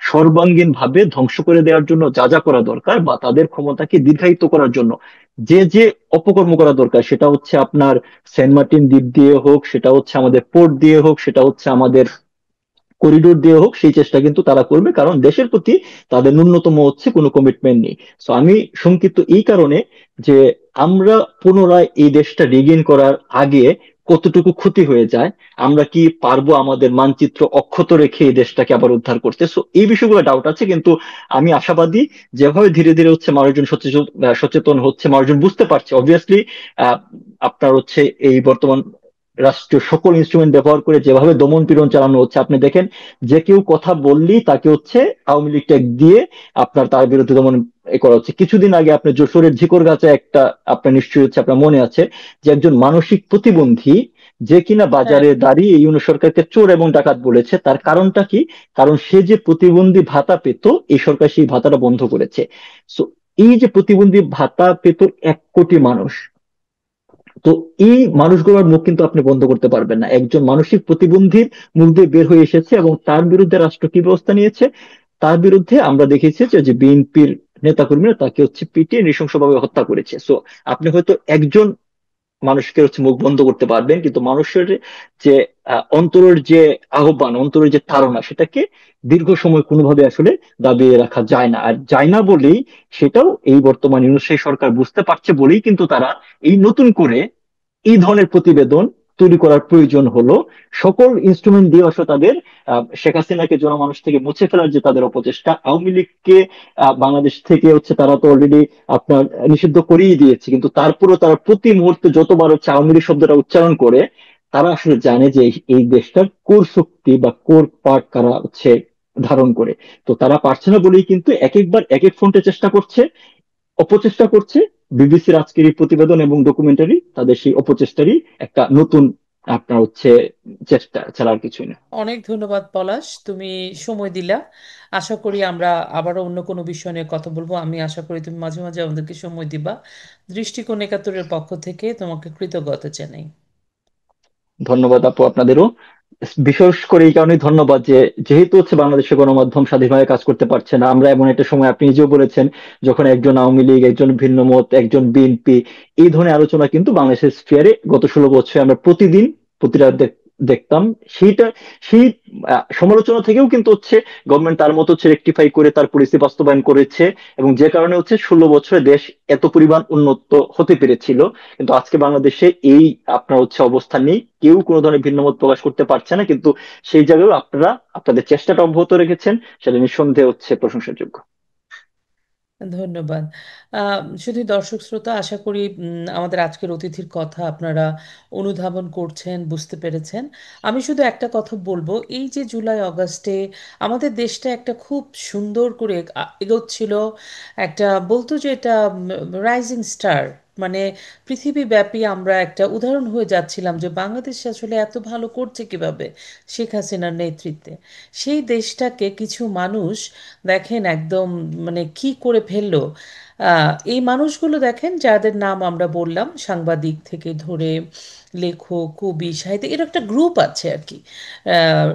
সর্বাঙ্গীন ভাবে ধ্বংস করে দেওয়ার জন্য যা যা করা দরকার, বা তাদের ক্ষমতাকে দীর্ঘায়িত করার জন্য যে যে অপকর্ম করা দরকার, সেটা হচ্ছে আপনার সেন্ট মার্টিন দ্বীপ দিয়ে হোক, সেটা হচ্ছে আমাদের পোর্ট দিয়ে হোক, সেটা হচ্ছে আমাদের করিডোর দিয়ে হোক, সেই চেষ্টা কিন্তু তারা করবে, কারণ দেশের প্রতি তাদের ন্যূনতম হচ্ছে কোনো কমিটমেন্ট নেই। তো আমি শঙ্কিত এই কারণে যে আমরা পুনরায় এই দেশটা রিগেইন করার আগে কতটুকু ক্ষতি হয়ে যায়, আমরা কি পারবো আমাদের মানচিত্র অক্ষত রেখে এই দেশটাকে আবার উদ্ধার করতে। সো এই বিষয়গুলো ডাউট আছে, কিন্তু আমি আশাবাদী যেভাবে ধীরে ধীরে হচ্ছে মানুষজন সচেতন সচেতন হচ্ছে, মানুষজন বুঝতে পারছে অবভিয়াসলি। আপনার হচ্ছে এই বর্তমান রাষ্ট্রীয় সকল ইনস্ট্রুমেন্ট ব্যবহার করে যেভাবে দমন পীড়ন চালানো হচ্ছে, আপনি দেখেন যে কেউ কথা বললেই তাকে হচ্ছে আওয়ামী লীগ ট্যাগ দিয়ে আপনার তার বিরুদ্ধে দমন করা হচ্ছে। কিছুদিন আগে আপনি যশোরের ঝিকরগাছা একটা, আপনার নিশ্চয়ই হচ্ছে আপনার মনে আছে, যে একজন মানসিক প্রতিবন্ধী যে কিনা হ্যাঁ। বাজারে দাঁড়িয়ে এই ইউনূস সরকারকে চোর এবং ডাকাত বলেছে, তার কারণটা কি? কারণ সে যে প্রতিবন্ধী ভাতা পেত, এই সরকার সেই ভাতাটা বন্ধ করেছে। সো এই যে প্রতিবন্ধী ভাতা পেত 1 কোটি মানুষ, তো এই মানুষগুলোর মুখ কিন্তু আপনি বন্ধ করতে পারবেন না। একজন মানসিক প্রতিবন্ধীর মুখ দিয়ে বের হয়ে এসেছে, এবং তার বিরুদ্ধে রাষ্ট্র কি ব্যবস্থা নিয়েছে? তার বিরুদ্ধে আমরা দেখেছি যে বিএনপির নেতাকর্মীরা তাকে হচ্ছে পিটিয়ে নৃশংসভাবে হত্যা করেছে। সো আপনি হয়তো একজন মানুষকে হচ্ছে মুখ বন্ধ করতে পারবেন, কিন্তু মানুষের যে অন্তরের যে আহ্বান, অন্তরের যে ধারণা, সেটাকে দীর্ঘ সময় কোনোভাবে আসলে দাবিয়ে রাখা যায় না। আর যায় না বলেই, সেটাও এই বর্তমান ইউনূস সরকার বুঝতে পারছে বলেই কিন্তু তারা এই নতুন করে এই ধরনের প্রতিবেদন তৈরি করার প্রয়োজন হলো। সকল ইনস্ট্রুমেন্ট দিয়ে আসলে তাদের শেখ হাসিনাকে জনমানুষ থেকে মুছে ফেলার যে তাদের অপচেষ্টা, আওয়ামী লীগকে বাংলাদেশ থেকে হচ্ছে তারা তো অলরেডি আপনার নিষিদ্ধ করেই দিয়েছে, কিন্তু তারপরেও তারা প্রতি মুহূর্তে যতবার হচ্ছে আওয়ামী লীগ শব্দটা উচ্চারণ করে, তারা আসলে জানে যে এই দেশটার কোর শক্তি বা কোর পার্ট কারা হচ্ছে ধারণ করে। তো তারা পারছে না বলেই কিন্তু এক একবার এক এক ফ্রন্টে চেষ্টা করছে, অপচেষ্টা করছে। বিবিসির আজকের এই প্রতিবেদন এবং ডকুমেন্টারি তাদের সেই অপচেষ্টারই একটা নতুন আপনার হচ্ছে চেষ্টা ছাড়া আর কিছুই না। অনেক ধন্যবাদ পলাশ, তুমি সময় দিলা। আশা করি আমরা আবারও অন্য কোনো বিষয় নিয়ে কথা বলবো। আমি আশা করি তুমি মাঝে মাঝে আমাদেরকে সময় দিবা। দৃষ্টিকোণ একাত্তরের পক্ষ থেকে তোমাকে কৃতজ্ঞতা জানাই। ধন্যবাদ আপু আপনাদেরও। বিশেষ করে এই কারণে ধন্যবাদ যে যেহেতু হচ্ছে বাংলাদেশের গণমাধ্যম স্বাধীনভাবে কাজ করতে পারছে না, আমরা এমন একটা সময়, আপনি নিজেও বলেছেন, যখন একজন আওয়ামী লীগ, একজন ভিন্ন মত, একজন বিএনপি, এই ধরনের আলোচনা কিন্তু বাংলাদেশের স্ফিয়ারে গত 16 বছরে আমরা প্রতিদিন প্রতিটা দেখতাম। সেইটা সেই সমালোচনা থেকেও কিন্তু হচ্ছে গভর্নমেন্ট তার মতো হচ্ছে রেকটিফাই করে তার পলিসি বাস্তবায়ন করেছে, এবং যে কারণে হচ্ছে 16 বছরে দেশ এত পরিমাণ উন্নত হতে পেরেছিল। কিন্তু আজকে বাংলাদেশে এই আপনার হচ্ছে অবস্থা নেই, কেউ কোনো ধরনের ভিন্নমত প্রকাশ করতে পারছে না, কিন্তু সেই জায়গায় আপনারা আপনাদের চেষ্টাটা অব্যাহত রেখেছেন, সেটা নিঃসন্দেহে হচ্ছে প্রশংসার যোগ্য। ধন্যবাদ। শুধু দর্শক শ্রোতা, আশা করি আমাদের আজকের অতিথির কথা আপনারা অনুধাবন করছেন, বুঝতে পেরেছেন। আমি শুধু একটা কথা বলবো, এই যে জুলাই আগস্টে আমাদের দেশটা একটা খুব সুন্দর করে এগোচ্ছিল, একটা বলতো যে এটা রাইজিং স্টার, মানে পৃথিবীব্যাপী আমরা একটা উদাহরণ হয়ে যাচ্ছিলাম যে বাংলাদেশ আসলে এত ভালো করছে কিভাবে শেখ হাসিনার নেতৃত্বে। সেই দেশটাকে কিছু মানুষ দেখেন একদম মানে কি করে ফেললো। এই মানুষগুলো দেখেন যাদের নাম আমরা বললাম, সাংবাদিক থেকে ধরে লেখক, কবি, সাহিত্যিক, এর একটা গ্রুপ আছে আর কি। আহ,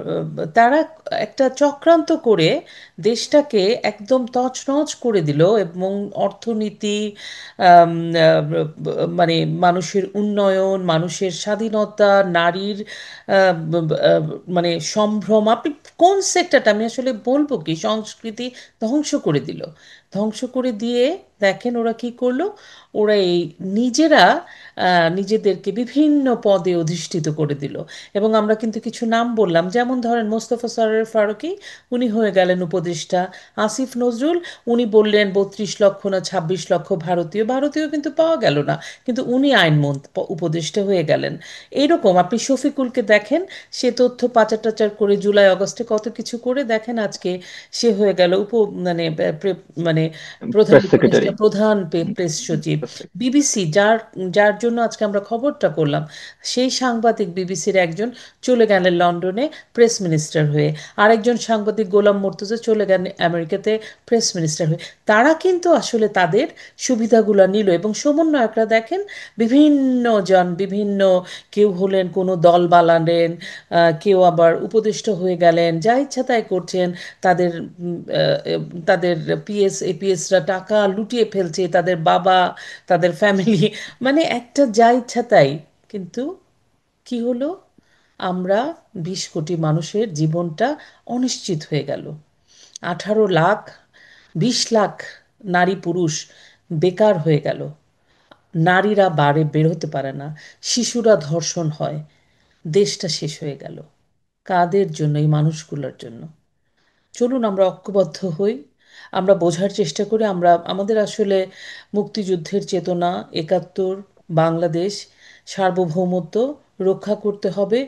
তারা একটা চক্রান্ত করে দেশটাকে একদম তছনছ করে দিল, এবং অর্থনীতি, আম, মানে মানুষের উন্নয়ন, মানুষের স্বাধীনতা, নারীর মানে সম্ভ্রম, আপনি কোন সেক্টরটা আমি আসলে বলবো কি, সংস্কৃতি ধ্বংস করে দিল। ধ্বংস করে দিয়ে দেখেন ওরা কি করলো, ওরা এই নিজেরা নিজেদেরকে বিভিন্ন পদে অধিষ্ঠিত করে দিল। এবং আমরা কিন্তু কিছু নাম বললাম, যেমন ধরেন মোস্তফা সরোয়ার ফারুকী, উনি হয়ে গেলেন উপদেষ্টা। আসিফ নজরুল, উনি বললেন 32 লক্ষ না 26 লক্ষ ভারতীয়, ভারতীয় কিন্তু পাওয়া গেল না, কিন্তু উনি উপদেষ্টা হয়ে গেলেন। এইরকম আপনি শফিকুলকে দেখেন, সে তথ্য পাচার টাচার করে জুলাই আগস্টে কত কিছু করে দেখেন আজকে সে হয়ে গেল মানে মানে প্রধান প্রেস উপদেষ্টা সেক্রেটারি। প্রধান প্রেস সচিব। বিবিসি, যার যার জন্য আজকে আমরা খবরটা করলাম, সেই সাংবাদিক বিবিসির একজন চলে গেলেন লন্ডনে প্রেস মিনিস্টার হয়ে, আরেকজন সাংবাদিক গোলাম মর্তুজা চলে গেলেন আমেরিকাতে প্রেস মিনিস্টার হয়ে। তারা কিন্তু আসলে তাদের সুবিধাগুলো নিল, এবং সমন্বয়করা দেখেন বিভিন্ন জন বিভিন্ন, কেউ হলেন কোনো দল বানালেন, কেউ আবার উপদেষ্টা হয়ে গেলেন, যা ইচ্ছা তাই করছেন। তাদের তাদের পিএস এপিএসরা টাকা লুটিয়ে ফেলছে, তাদের বাবা, তাদের ফ্যামিলি, মানে একটা যা ইচ্ছা তাই। কিন্তু কি হলো? আমরা 20 কোটি মানুষের জীবনটা অনিশ্চিত হয়ে গেল। 18 লাখ, 20 লাখ নারী পুরুষ বেকার হয়ে গেল। নারীরা বাড়ি বের হতে পারে না, শিশুরা ধর্ষণ হয়। দেশটা শেষ হয়ে গেল। কাদের জন্য? এই মানুষগুলোর জন্য। চলুন আমরা ঐক্যবদ্ধ হই, আমরা বোঝার চেষ্টা করি, আমরা আমাদের আসলে মুক্তিযুদ্ধের চেতনা, একাত্তর, বাংলাদেশ সার্বভৌমত্ব রক্ষা করতে হবে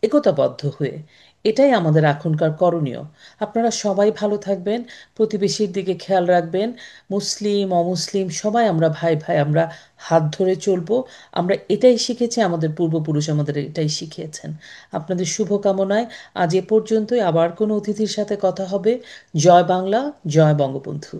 একতাবদ্ধ হয়ে। এটাই আমাদের এখনকার করণীয়। আপনারা সবাই ভালো থাকবেন, প্রতিবেশীর দিকে খেয়াল রাখবেন। মুসলিম অমুসলিম সবাই আমরা ভাই ভাই, আমরা হাত ধরে চলবো। আমরা এটাই শিখেছি, আমাদের পূর্বপুরুষ আমাদের এটাই শিখিয়েছেন। আপনাদের শুভকামনায় আজ এ পর্যন্তই। আবার কোনো অতিথির সাথে কথা হবে। জয় বাংলা, জয় বঙ্গবন্ধু।